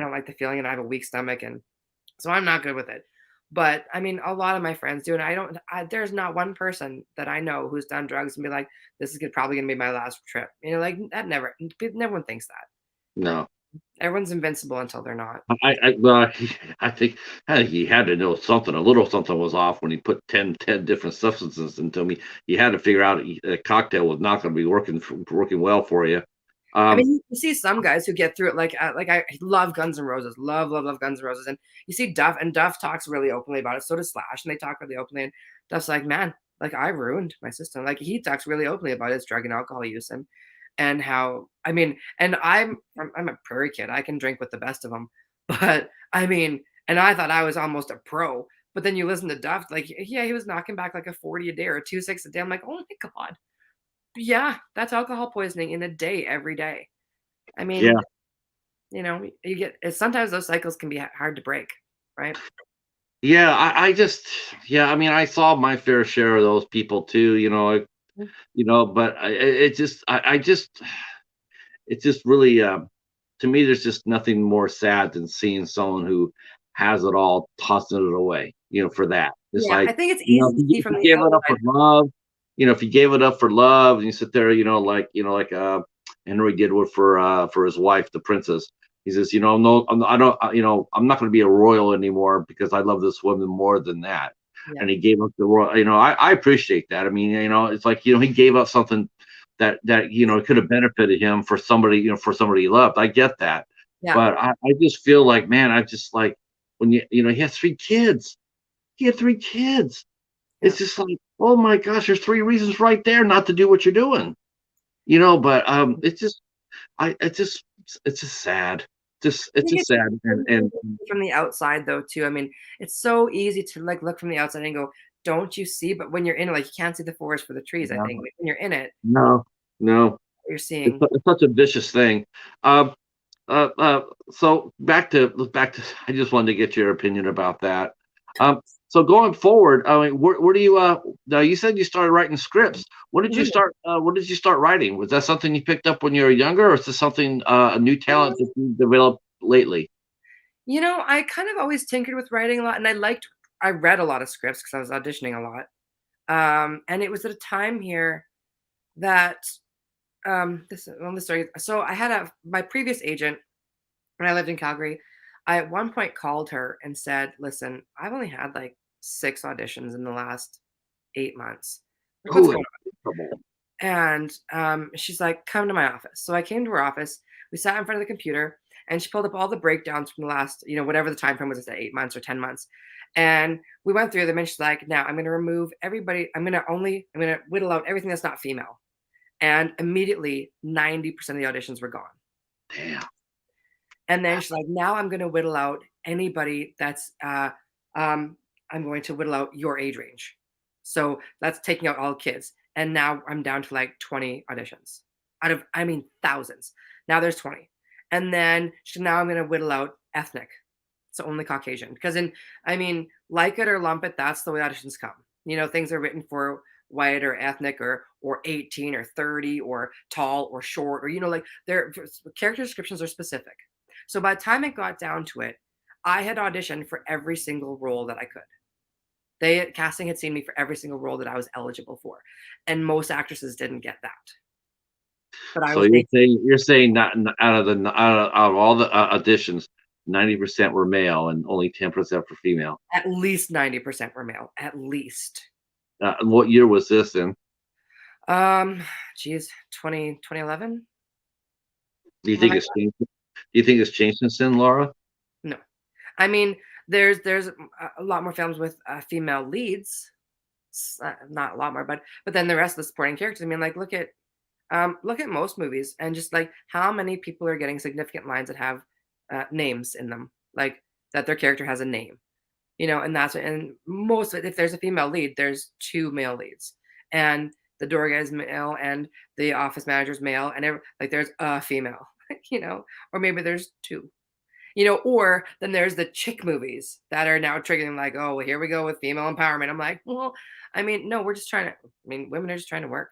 don't like the feeling, and I have a weak stomach, and so I'm not good with it. But I mean, a lot of my friends do, and there's not one person that I know who's done drugs and be like, this is probably gonna be my last trip. Like that never. No one thinks that. No. Everyone's invincible until they're not. Well, I think he had to know something. A little something was off when he put 10 different substances into me. He had to figure out a cocktail was not going to be working well for you. I Um, mean, you see some guys who get through it, like I love Guns N' Roses, love Guns N' Roses, and you see Duff, and Duff talks really openly about it. So does Slash, and they talk really openly. And Duff's like, man, like I ruined my system. Like he talks really openly about his drug and alcohol use, and how I mean, and I'm a prairie kid. I can drink with the best of them, but I mean, and I thought I was almost a pro. But then you listen to Duff, like, yeah, he was knocking back like a 40 a day or a 2.6 a day. I'm like, oh my god, yeah, that's alcohol poisoning in a day, every day. I yeah, mean, you get sometimes those cycles can be hard to break, right? yeah. I just, yeah. I mean, I saw my fair share of those people too. Mm. But it just, it's just really, to me, there's just nothing more sad than seeing someone who has it all tossing it away. For that, it's Yeah, I like, think it's easy to see if from you the gave it up outside. for love, if you gave it up for love, and you sit there, like Henry did for his wife, the princess. He says, no, I don't, I'm not going to be a royal anymore because I love this woman more than that. Yeah, And he gave up the royal. I appreciate that. I mean, it's like, he gave up something that could have benefited him for somebody he loved. I get that, yeah, but I just feel like, man, I just like when he has 3 kids. He had 3 kids. yeah. It's just like, oh my gosh, there's 3 reasons right there not to do what you're doing. But it's just it's just sad. I It's think just it's sad and from the outside though too. I mean, it's so easy to like look from the outside and go, "Don't you see?" But when you're in it, like you can't see the forest for the trees. I think no, like, when you're in it, no, no. you're It's, seeing. it's such a vicious thing. Um, so back to. I just wanted to get your opinion about that. Um, so going forward, I mean, where do you? Now you said you started writing scripts. When did you Mhm. start? When did you start writing? Was that something you picked up when you were younger, or is this something a new talent that you developed lately? I kind of always tinkered with writing a lot, and I liked I read a lot of scripts because I was auditioning a lot. And it was at a time here that this story. So I had my previous agent when I lived in Calgary. I at one point called her and said, "Listen, I've only had like 6 auditions in the last 8 months. Like, what's Oh, going trouble. And she's like, "Come to my office." So I came to her office. We sat in front of the computer, and she pulled up all the breakdowns from the last, whatever the time frame was, 8 months or 10 months. And we went through them, and she's like, "Now I'm going to remove everybody. I'm going to whittle out everything that's not female." And immediately, 90% of the auditions were gone. Damn. And then she's like, "Now I'm going to whittle out anybody that's, um, I'm going to whittle out your age range." So that's taking out all kids. And now I'm down to like 20 auditions out of, I mean, thousands. Now there's 20. And then now I'm going to whittle out ethnic. So only Caucasian. Because I mean, like it or lump it, that's the way auditions come. Things are written for white or ethnic or 18 or 30 or tall or short, or like their character descriptions are specific. So by the time it got down to it, I had auditioned for every single role that I could. Casting had seen me for every single role that I was eligible for, and most actresses didn't get that. But I So was you're saying not out of all the auditions, 90% were male and only 10% for female. at least 90% were male, at least. What year was this in? Um, geez, 2011. Do you think it's changed? Do you think it's changed since then, Laura? No, I mean there's a lot more films with female leads. Not a lot more, but then the rest of the supporting characters. I mean, like look at most movies and just like how many people are getting significant lines that have names in them, like that their character has a name, and and most of it, if there's a female lead, there's 2 male leads, and the door guy's male and the office manager's male, and like there's a female, or maybe there's 2. Or then there's the chick movies that are now triggering like, oh, well, here we go with female empowerment. I'm like, well, I mean, no, we're just trying to, women are just trying to work,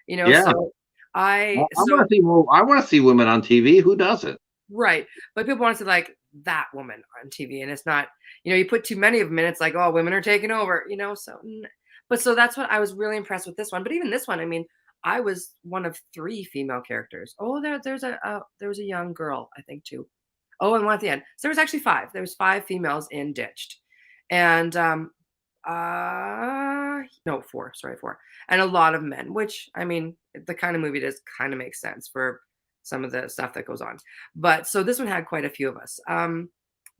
Yeah, so I want to see more. I want to see women on TV. Who doesn't? right. But people want to see like that woman on TV. And it's not, you put too many of them in, it's like, oh, women are taking over, but so that's what I was really impressed with this one. But even this one, I mean, I was one of 3 female characters. Oh, there was a young girl, I think, too. Oh, and one at the end. So there was actually 5. There was 5 females in Ditched. And no, 4, sorry, 4. And a lot of men, which I mean, the kind of movie it is kind of makes sense for some of the stuff that goes on. But so this one had quite a few of us.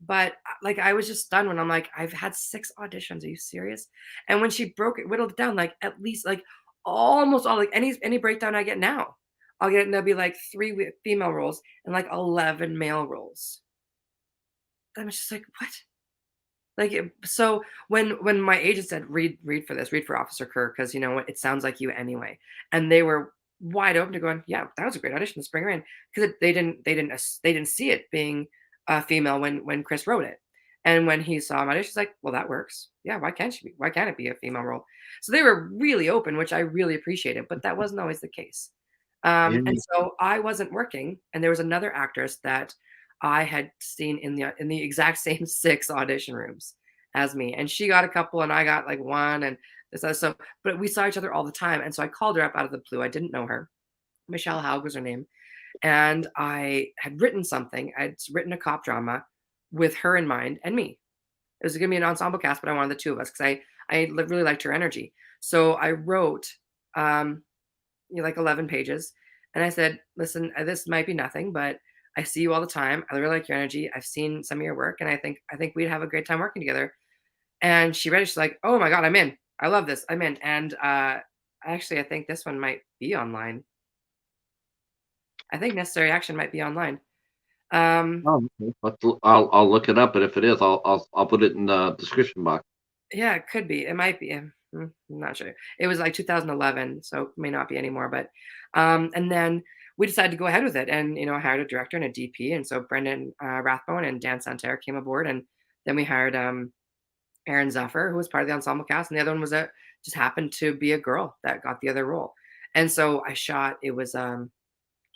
But like I was just stunned when I'm like, I've had 6 auditions. Are you serious? And when she whittled it down, like at least like almost all, like any breakdown I get now, I'll get, and there'll be like 3 female roles and like 11 male roles. I'm just like, what? Like, so when my agent said, read for this, read for Officer Kerr, because you know what, it sounds like you anyway, and they were wide open to going, yeah, that was a great audition, let's bring her in, because they didn't see it being a female when Chris wrote it, and when he saw my audition, he's like, well, that works, yeah, why can't it be a female role? So they were really open, which I really appreciated, but that wasn't always the case. Yeah. And so I wasn't working, and there was another actress that I had seen in the exact same 6 audition rooms as me, and she got a couple, and I got like 1, and so. But we saw each other all the time, and so I called her up out of the blue. I didn't know her. Michelle Haug was her name, and I had written something. I'd written a cop drama with her in mind and me. It was gonna be an ensemble cast, but I wanted the 2 of us because I really liked her energy. So I wrote um, like 11 pages. And I said, listen, this might be nothing, but I see you all the time. I really like your energy. I've seen some of your work, and I think we'd have a great time working together. And she read it. She's like, oh my God, I'm in. I love this. I'm in. And actually, I think this one might be online. I think Necessary Action might be online. Um, Oh, okay. I'll look it up, and if it is, I'll put it in the description box. yeah, it could be. It might be. I'm not sure. It was like 2011, so it may not be anymore. But and then we decided to go ahead with it, and I hired a director and a DP, and so Brendan Rathbone and Dan Santerre came aboard, and then we hired Aaron Zuffer, who was part of the ensemble cast, and the other one was just happened to be a girl that got the other role. And so I shot. It was an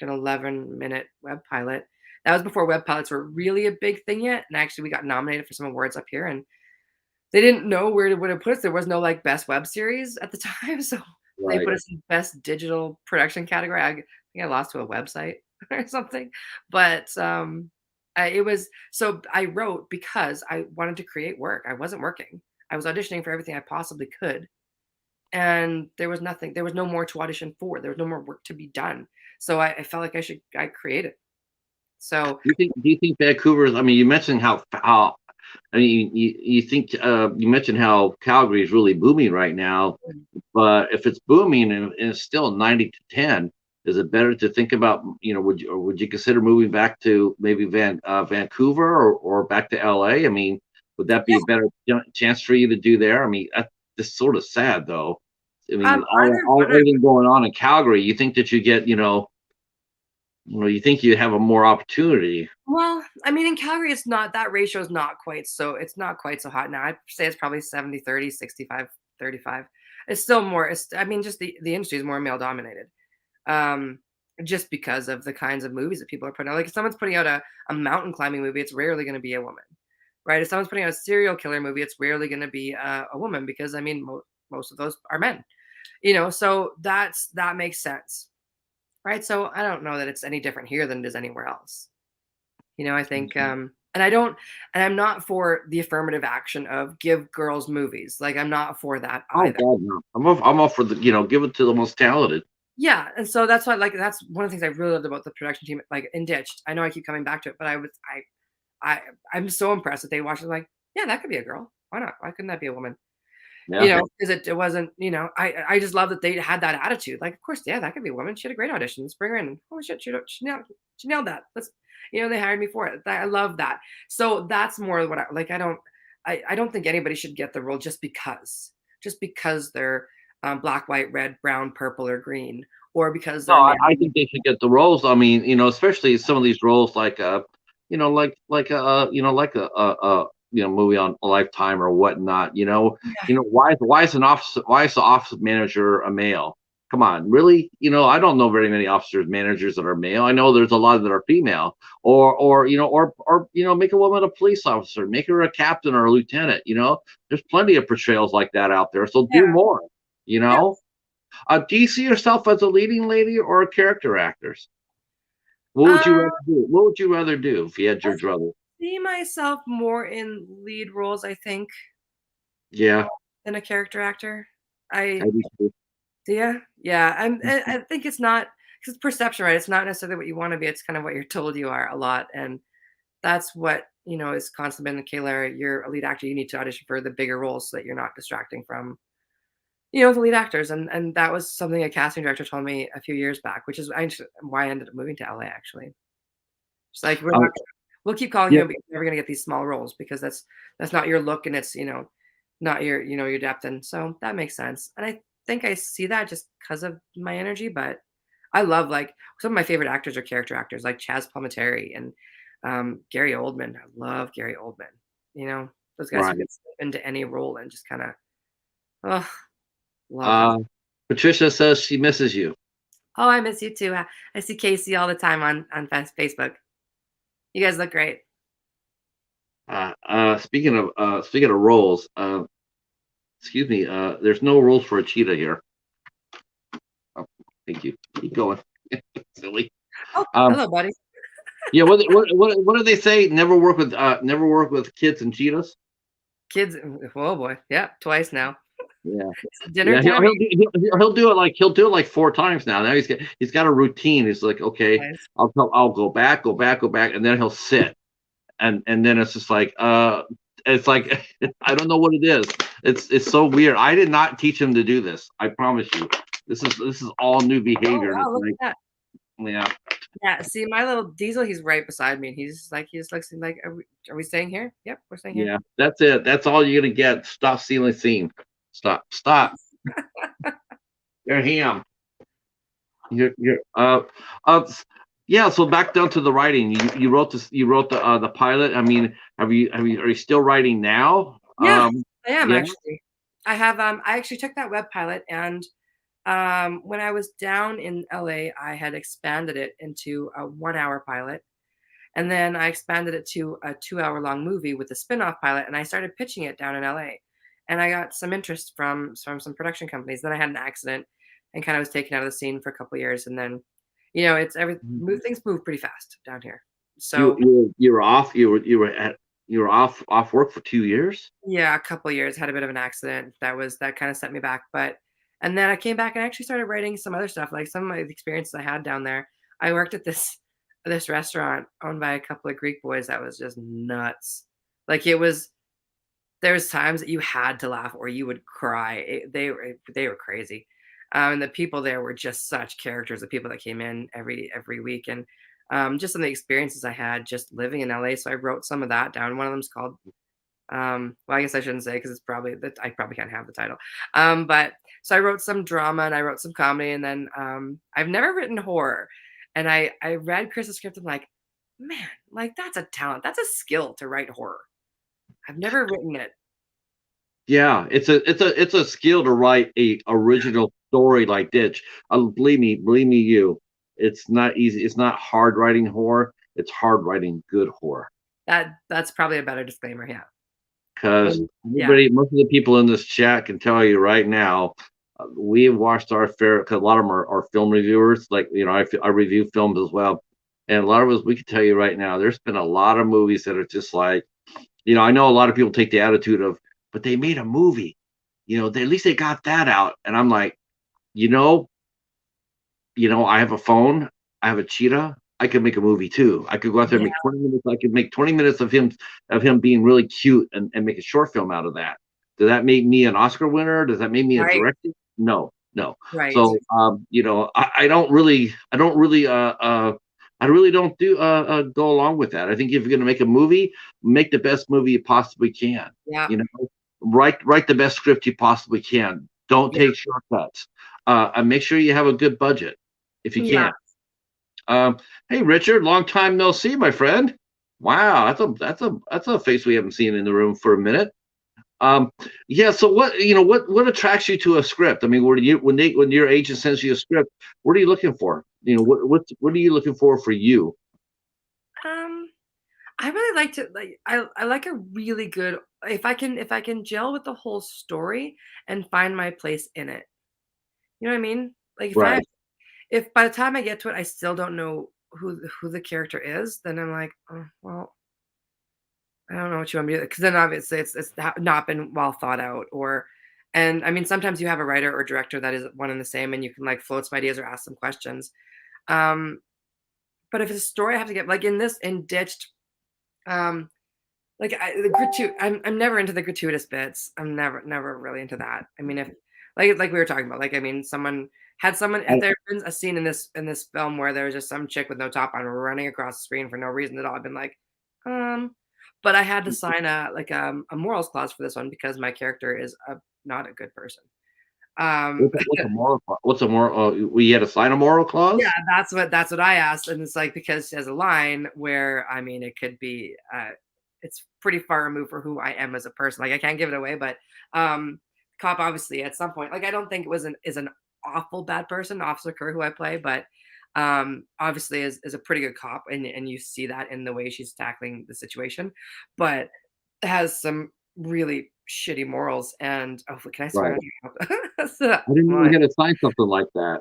11-minute web pilot. That was before web pilots were really a big thing yet, and actually we got nominated for some awards up here, and they didn't know where to put us. There was no like best web series at the time, so they Right. put us in best digital production category. I think I lost to a website or something, but it was so I wrote because I wanted to create work. I wasn't working. I was auditioning for everything I possibly could, and there was nothing. There was no more to audition for. There was no more work to be done. So I felt like I created. So Do you think Vancouver's? I mean, you mentioned how I mean, you think you mentioned how Calgary is really booming right now, but if it's booming and it's still 90 to 10, is it better to think about, would you consider moving back to maybe Vancouver or back to LA? I mean, would that be a better chance for you to do there? I mean, that's sort of sad though. I mean, either all one. everything going on in Calgary, you think that you get, you think you have a more opportunity. Well, I mean, in Calgary, it's not that ratio is not quite so it's not quite so hot now. I'd say it's probably 70-30, 65-35. It's still more, I mean, just the industry is more male dominated. Um, just because of the kinds of movies that people are putting out. Like if someone's putting out a mountain climbing movie, it's rarely going to be a woman, right? If someone's putting out a serial killer movie, it's rarely going to be a woman because I mean, most of those are men, so that makes sense, right? So I don't know that it's any different here than it is anywhere else. I think, and I'm not for the affirmative action of give girls movies. Like, I'm not for that Oh either. God, no. I'm all for give it to the most talented. Yeah, and so that's why, like, that's one of the things I really loved about the production team, like in Ditched. I know I keep coming back to it, but I, I'm so impressed that they watched it. Like, yeah, that could be a girl. Why not? Why couldn't that be a woman? Yeah. Because it wasn't. I just love that they had that attitude. Like, of course, yeah, that could be a woman. She had a great audition. Let's bring her in. Holy shit, she nailed that. They hired me for it. I love that. So that's more what I like. I don't think anybody should get the role just because they're black, white, red, brown, purple, or green, or because No, they're I male. think they should get the roles. I mean, especially some of these roles like movie on Lifetime or whatnot. Why is the office manager a male? Come on, really? I don't know very many officers managers that are male. I know there's a lot that are female. Or make a woman a police officer, make her a captain or a lieutenant. There's plenty of portrayals like that out there. So Yeah. do more. You Yeah. know. Do you see yourself as a leading lady or a character actress? What would you Um, rather do? What would you rather do if you had I your druthers? see myself more in lead roles, I think, Yeah, than a character actor. I I do too. Yeah, yeah. I think it's not because it's perception, right? It's not necessarily what you want to be. It's kind of what you're told you are a lot, and that's what is constantly been the key. Lara, you're a lead actor. You need to audition for the bigger roles so that you're not distracting from the lead actors. And that was something a casting director told me a few years back, which is actually why I ended up moving to LA. Actually, it's like Uh, we'll keep calling yeah, you, but you're never gonna get these small roles because that's not your look and it's not your depth. And so that makes sense. And I think I see that just because of my energy, but I love like some of my favorite actors are character actors like Chaz Palminteri and Gary Oldman. I love Gary Oldman. Those guys who right. can slip into any role and just kind of oh, love them. Uh, Patricia says she misses you. Oh, I miss you too. I see Casey all the time on Facebook. You guys look great. Speaking of roles, excuse me. There's no rules for a cheetah here. Oh, thank you. Keep going. Silly. Oh, Um, hello, buddy. yeah. What do they say? Never work with kids and cheetahs. Kids. Oh boy. Yeah, twice now. Yeah. Dinner Yeah, he'll time. he'll, do- he'll do it like 4 times now. Now he's got a routine. He's like, okay, Guys. I'll go back, and then he'll sit, and then it's just like it's like I don't know what it is. It's so weird. I did not teach him to do this. I promise you. This is all new Oh behavior, and wow, it's look like, at that. yeah, Yeah, see, my little Diesel, he's right beside me, and he just looks like, are we staying here? Yep, we're staying here. yeah. That's it. That's all you're gonna get. Stop stealing scene. Stop. You're him. You're uh yeah, so back down to the writing. You wrote this, you wrote the pilot. I mean, are you still writing now? Yeah, I am Yeah. actually. I actually took that web pilot and when I was down in LA, I had expanded it into a 1 hour pilot. And then I expanded it to a 2-hour long movie with a spin-off pilot, and I started pitching it down in LA. And I got some interest from some production companies. Then I had an accident and kind of was taken out of the scene for a couple of years. And then, it's things move pretty fast down here. So You were off. You were off work for 2 years. yeah, a couple of years, had a bit of an accident that kind of set me back. But and then I came back and actually started writing some other stuff, like some of my experiences I had down there. I worked at this restaurant owned by a couple of Greek boys that was just nuts. Like there was times that you had to laugh or you would cry. They were crazy. And the people there were just such characters, the people that came in every week. And just some of the experiences I had just living in LA. So I wrote some of that down. One of them's called well, I guess I shouldn't say because it's probably that I probably can't have the title. But so I wrote some drama and I wrote some comedy, and then I've never written horror. And I read Chris's script and like, man, like that's a talent, that's a skill to write horror. I've never written it. Yeah, it's a skill to write a original story like this. Believe me, it's not easy. It's not hard writing horror. It's hard writing good horror. That's probably a better disclaimer, yeah. Because And yeah, most of the people in this chat can tell you right now, we have watched our fair. Because a lot of them are film reviewers. Like I review films as well, and a lot of us we can tell you right now. There's been a lot of movies that are just like, I know a lot of people take the attitude of, but they made a movie. At least they got that out, and I'm like, you know, I have a phone, I have a Cheetah. I could make a movie too. I could go out there and yeah, make 20 minutes. I could make 20 minutes of him being really cute and make a short film out of that. Does that make me an Oscar winner? Does that make me a right, director? No, no. right, So I really don't do go along with that. I think if you're gonna make a movie, make the best movie you possibly can. yeah, You know, write the best script you possibly can. Don't yeah, take shortcuts. And make sure you have a good budget if you yeah. can. Um, hey Richard, long time no see, my friend. Wow, that's a face we haven't seen in the room for a minute. Um, yeah. So what attracts you to a script? I mean, when your agent sends you a script, what are you looking for? What are you looking for you? Um, I really like to like I like a really good if I can gel with the whole story and find my place in it. You know what I mean? Like Right. if by the time I get to it, I still don't know who the character is, then I'm like, oh, well, I don't know what you want me to do because then obviously it's not been well thought out or, and I mean sometimes you have a writer or director that is one and the same and you can like float some ideas or ask some questions. Um, but if it's a story I have to get like in Ditched, um, like I'm never into the gratuitous bits. I'm never really into that. I mean, if like we were talking about, like I mean, if there been a scene in this film where there was just some chick with no top on running across the screen for no reason at all, I've been like, um, but I had to sign a morals clause for this one because my character is not a good person. Um, What's a moral? What's a moral? We had to sign a moral yeah, clause. that's what I asked, and it's like because she has a line where I mean it could be it's pretty far removed for who I am as a person. Like I can't give it away, but cop obviously at some point, like I don't think it was an awful bad person, Officer Kerr who I play, but obviously is a pretty good cop, and you see that in the way she's tackling the situation, but has some really shitty morals. And oh, can I swear Right. on you? So, I didn't know my we had to sign something like that.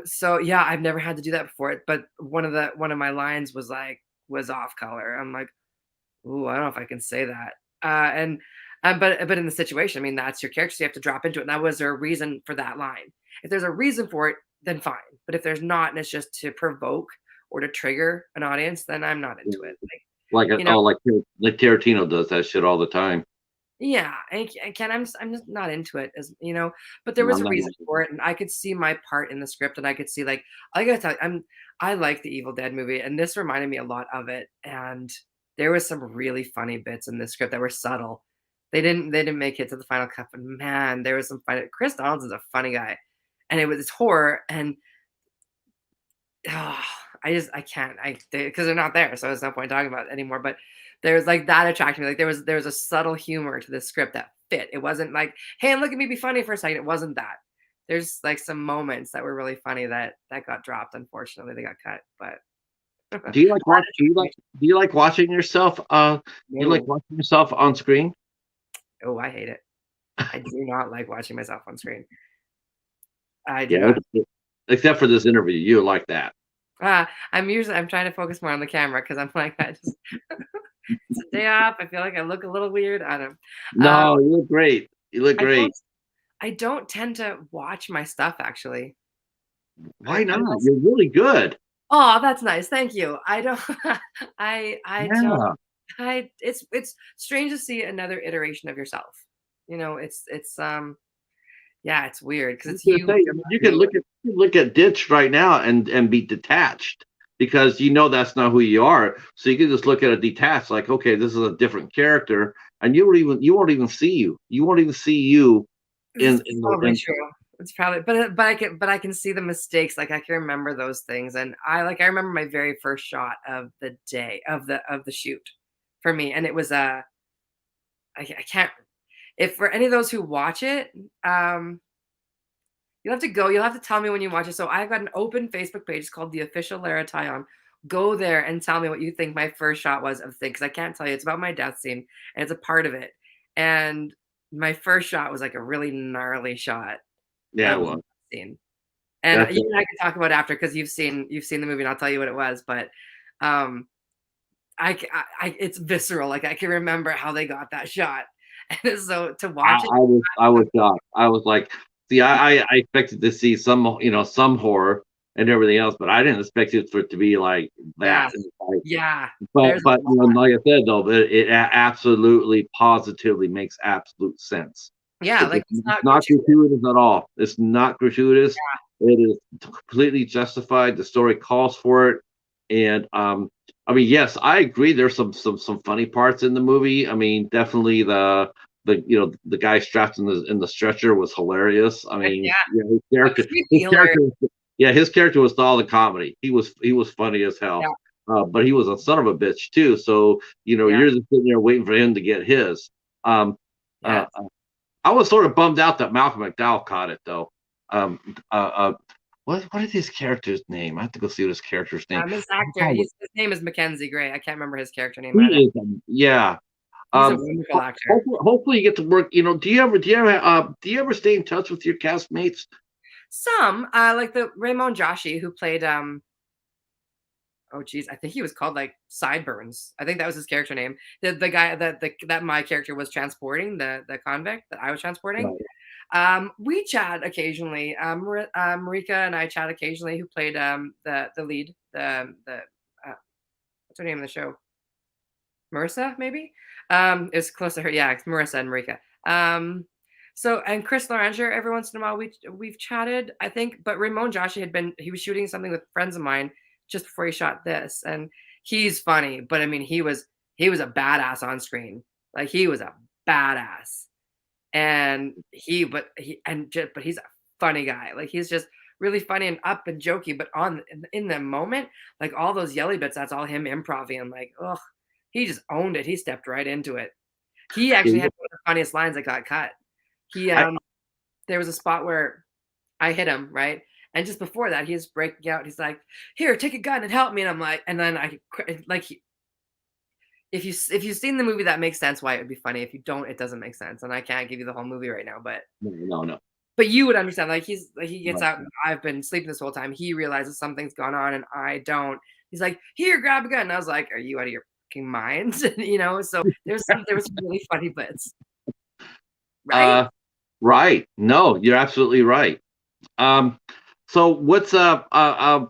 so yeah, I've never had to do that before. But one of my lines was off color. I'm like, ooh, I don't know if I can say that. And but in the situation, I mean, that's your character. So you have to drop into it. And that was there a reason for that line? If there's a reason for it, then fine. But if there's not, and it's just to provoke or to trigger an audience, then I'm not into it. Like, Like you know, like Tarantino does that shit all the time. yeah, and Ken, I'm just not into it as but there was I'm a not. reason for it, and I could see my part in the script, and I could see like I gotta tell you, I like the Evil Dead movie, and this reminded me a lot of it. And there was some really funny bits in this script that were subtle. They didn't make it to the final cut, but man, there was some funny. Chris Donaldson's a funny guy, and it was horror, and oh, I can't because they're not there, so there's no point talking about it anymore. But there's like that attracted me. Like there was a subtle humor to the script that fit. It wasn't like, hey, look at me be funny for a second. It wasn't that. There's like some moments that were really funny that got dropped. Unfortunately, they got cut. But Do you like watch? Do you like watching yourself? Do you like No. watching yourself on screen? Oh, I hate it. I do not like watching myself on screen. I do Yeah, not. except for this interview, you like that. I'm trying to focus more on the camera because I'm like, it's a day off. I feel like I look a little weird. I don't. Um, No, you look great. You look I don't. great. I don't tend to watch my stuff actually. Why not? Unless. You're really good. Oh, that's nice. Thank you. I don't. I don't. Yeah. It's strange to see another iteration of yourself. Yeah, it's weird because I was it's gonna you, say, but I mean, you're not you. you look at Ditch right now and be detached because you know that's not who you are. So you can just look at a detached, like, okay, this is a different character, and you won't even see you. You won't even see you It's in the probably true. It's probably, but I can see the mistakes. Like I can remember those things, and I remember my very first shot of the day of the shoot for me, and it was I can't, if for any of those who watch it, um, you'll have to go. You'll have to tell me when you watch it. So I've got an open Facebook page. It's called the official Lara Taillon. Go there and tell me what you think my first shot was of the thing, because I can't tell you. It's about my death scene, and it's a part of it. And my first shot was like a really gnarly shot yeah, of the well, scene. And that's you and I can talk about it after because you've seen the movie, and I'll tell you what it was. But um, it's visceral. Like I can remember how they got that shot, and so to watch it, I was shocked. I was like, see, I expected to see some, some horror and everything else, but I didn't expect it for it to be like that. yes, And it's like, yeah, there's a but lot. like I said though, absolutely, positively makes absolute sense. Yeah, like it's It's not not gratuitous. gratuitous at all. It's not gratuitous. It is completely justified. The story calls for it, and I mean, yes, I agree. There's some funny parts in the movie. I mean, definitely the guy strapped in the stretcher was hilarious. I mean, Yeah, yeah, that was really hilarious. yeah, his character was all the comedy. He was funny as Yeah, hell. But he was a son of a bitch too. So yeah, you're just sitting there waiting for him to get his. Um, uh, yes. I was sort of bummed out that Malcolm McDowell caught it though. Um, uh, uh, what is his character's name? I have to go see what his character's name. This actor, his name is Mackenzie Gray. I can't remember his character name either. He is, yeah. He's a Um, wonderful actor. hopefully you get to work. Do you ever stay in touch with your castmates? Some like the Raymond Joshi who played oh geez, I think he was called like Sideburns. I think that was his character name. The guy that my character was transporting, the convict that I was transporting. Right. We chat occasionally. Marika and I chat occasionally. Who played the lead, the what's her name in the show? Marissa, maybe. It's close to her. Yeah, it's Marissa and Marika. So and Chris Loranger, every once in a while we've chatted, I think. But Ramon Joshi he was shooting something with friends of mine just before he shot this, and he's funny. But I mean, he was a badass on screen. Like he was a badass, and but he's a funny guy. Like he's just really funny and up and jokey. But in the moment, like all those yelly bits, that's all him improv and like, oh, he just owned it. He stepped right into it. He actually had one of the funniest lines that got cut. He I There was a spot where I hit him, right? And just before that, he's breaking out. He's like, "Here, take a gun and help me." And I'm like, and then if you've seen the movie, that makes sense why it would be funny. If you don't, it doesn't make sense. And I can't give you the whole movie right now, no. but you would understand. Like he gets Right. out. And I've been sleeping this whole time. He realizes something's gone on, and I don't. He's like, "Here, grab a gun." And I was like, "Are you out of your fucking mind?" So there was some really funny bits, right? Uh, right. No, you're absolutely right. Um, so what's oh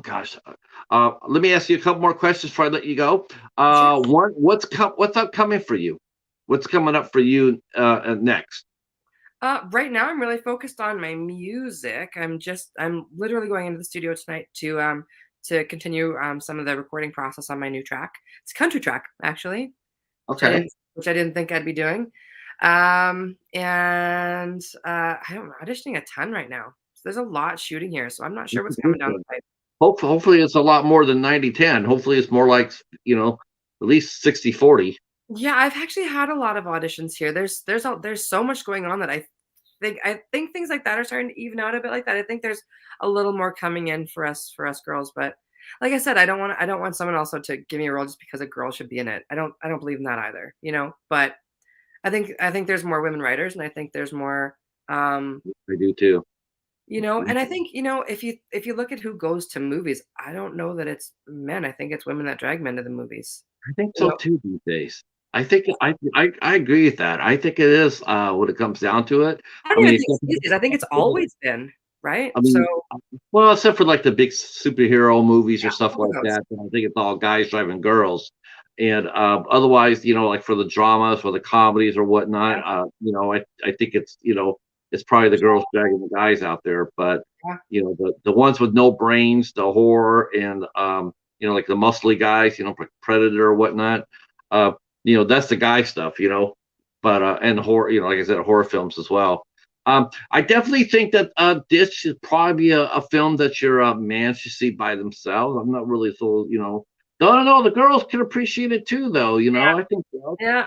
gosh. Let me ask you a couple more questions before I let you go. Sure. What's upcoming for you? What's coming up for you next? Right now, I'm really focused on my music. I'm literally going into the studio tonight to continue some of the recording process on my new track. It's a country track, actually, Okay. which I didn't think I'd be doing. And I'm auditioning a ton right now. So there's a lot shooting here, so I'm not sure what's coming down the pipe. Hopefully it's a lot more than 90-10. Hopefully it's more like, at least 60-40. Yeah, I've actually had a lot of auditions here. There's so much going on that I think things like that are starting to even out a bit like that. I think there's a little more coming in for us girls, but like I said, I don't want someone also to give me a role just because a girl should be in it. I don't believe in that either, you know. But I think there's more women writers, and I think there's more, I do too. you know, and I think, you know, if you look at who goes to movies, I don't know that it's men. I think it's women that drag men to the movies. I think You so know, too these days. I think I agree with that. I think it is when it comes down to it. I I don't mean, even think it's except these days. I think it's always been, right? I So mean, well, except for like the big superhero movies or yeah, stuff who like knows? that, then I think it's all guys driving girls. And otherwise, like for the dramas or the comedies or whatnot, Yeah, I think it's probably the girls dragging the guys out there. But yeah, the ones with no brains, the horror, and like the muscly guys, like Predator or whatnot, uh, that's the guy stuff, But and horror, like I said, horror films as well. I definitely think that this should probably be a film that your man should see by themselves. I'm not really so, no, the girls can appreciate it too, though. I think so. yeah.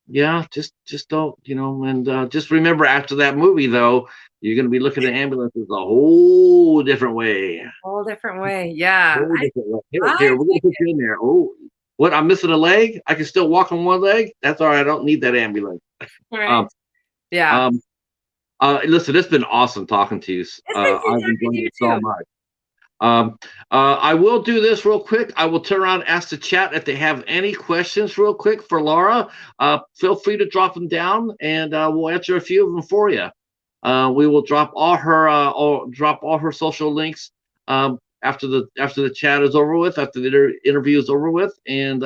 Yeah, just don't, and just remember after that movie, though, you're gonna be looking at ambulances a whole different way. Whole different way. Yeah. Whole different way. Here, I we're gonna put you in there. Oh, what? I'm missing a leg. I can still walk on one leg. That's all right. I don't need that ambulance. right. Um, Yeah. um, listen, it's been awesome talking to you. It's been good I've talking to enjoyed you it so too. much. I will do this real quick. I will turn around and ask the chat if they have any questions real quick for Laura. Feel free to drop them down, and we'll answer a few of them for you. We will drop all her social links after the chat is over with, after the interview is over with, and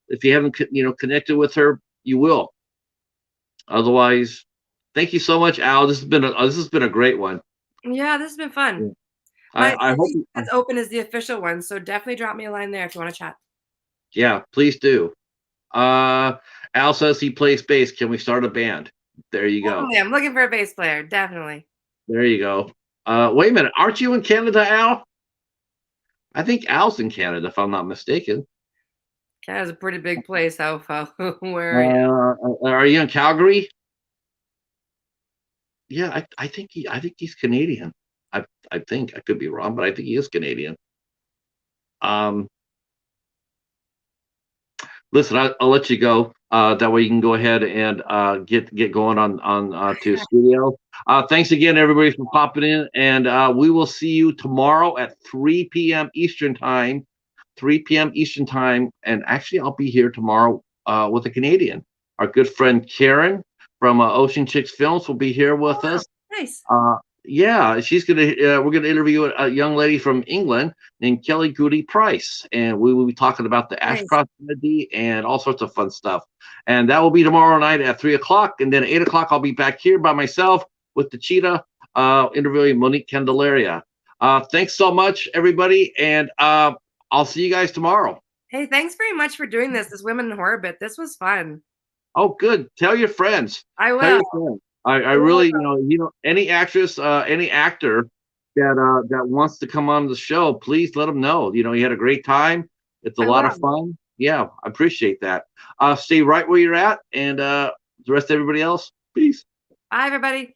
if you haven't connected with her, you will. Otherwise, thank you so much, Al. This has been a great one. Yeah, this has been fun. Yeah. My I hope. link that's open is the official one, so definitely drop me a line there if you want to chat. Yeah, please do. Uh, Al says he plays bass. Can we start a band? There you go. Definitely. I'm looking for a bass player. Definitely. There you go. Wait a minute. Aren't you in Canada, Al? I think Al's in Canada, if I'm not mistaken. Canada's a pretty big place. How where are you? Are you in Calgary? Yeah, I think he's Canadian. I think I could be wrong, but I think he is Canadian. Um, Listen, I'll let you go. That way you can go ahead and get going on to studio. Thanks again, everybody, for popping in, and we will see you tomorrow at 3 p.m. Eastern time. 3 p.m. Eastern time, and actually, I'll be here tomorrow with a Canadian. Our good friend Karen from Ocean Chicks Films will be here with Oh, us. nice. Yeah, we're gonna interview a young lady from England named Kelly Goody Price, and we will be talking about the Nice. Ashcroft community and all sorts of fun stuff. And that will be tomorrow night at 3 o'clock, and then at 8 o'clock I'll be back here by myself with the Cheetah, interviewing Monique Candelaria. Thanks so much, everybody, and I'll see you guys tomorrow. Hey, thanks very much for doing this women in horror bit. This was fun. Oh, good. Tell your friends. I Tell will. your friends. I I will. really, any actress, any actor that wants to come on the show, please let them know. You had a great time. It's a I lot of will. fun. Yeah, I appreciate that. Stay right where you're at, and the rest of everybody else, peace. Bye, everybody.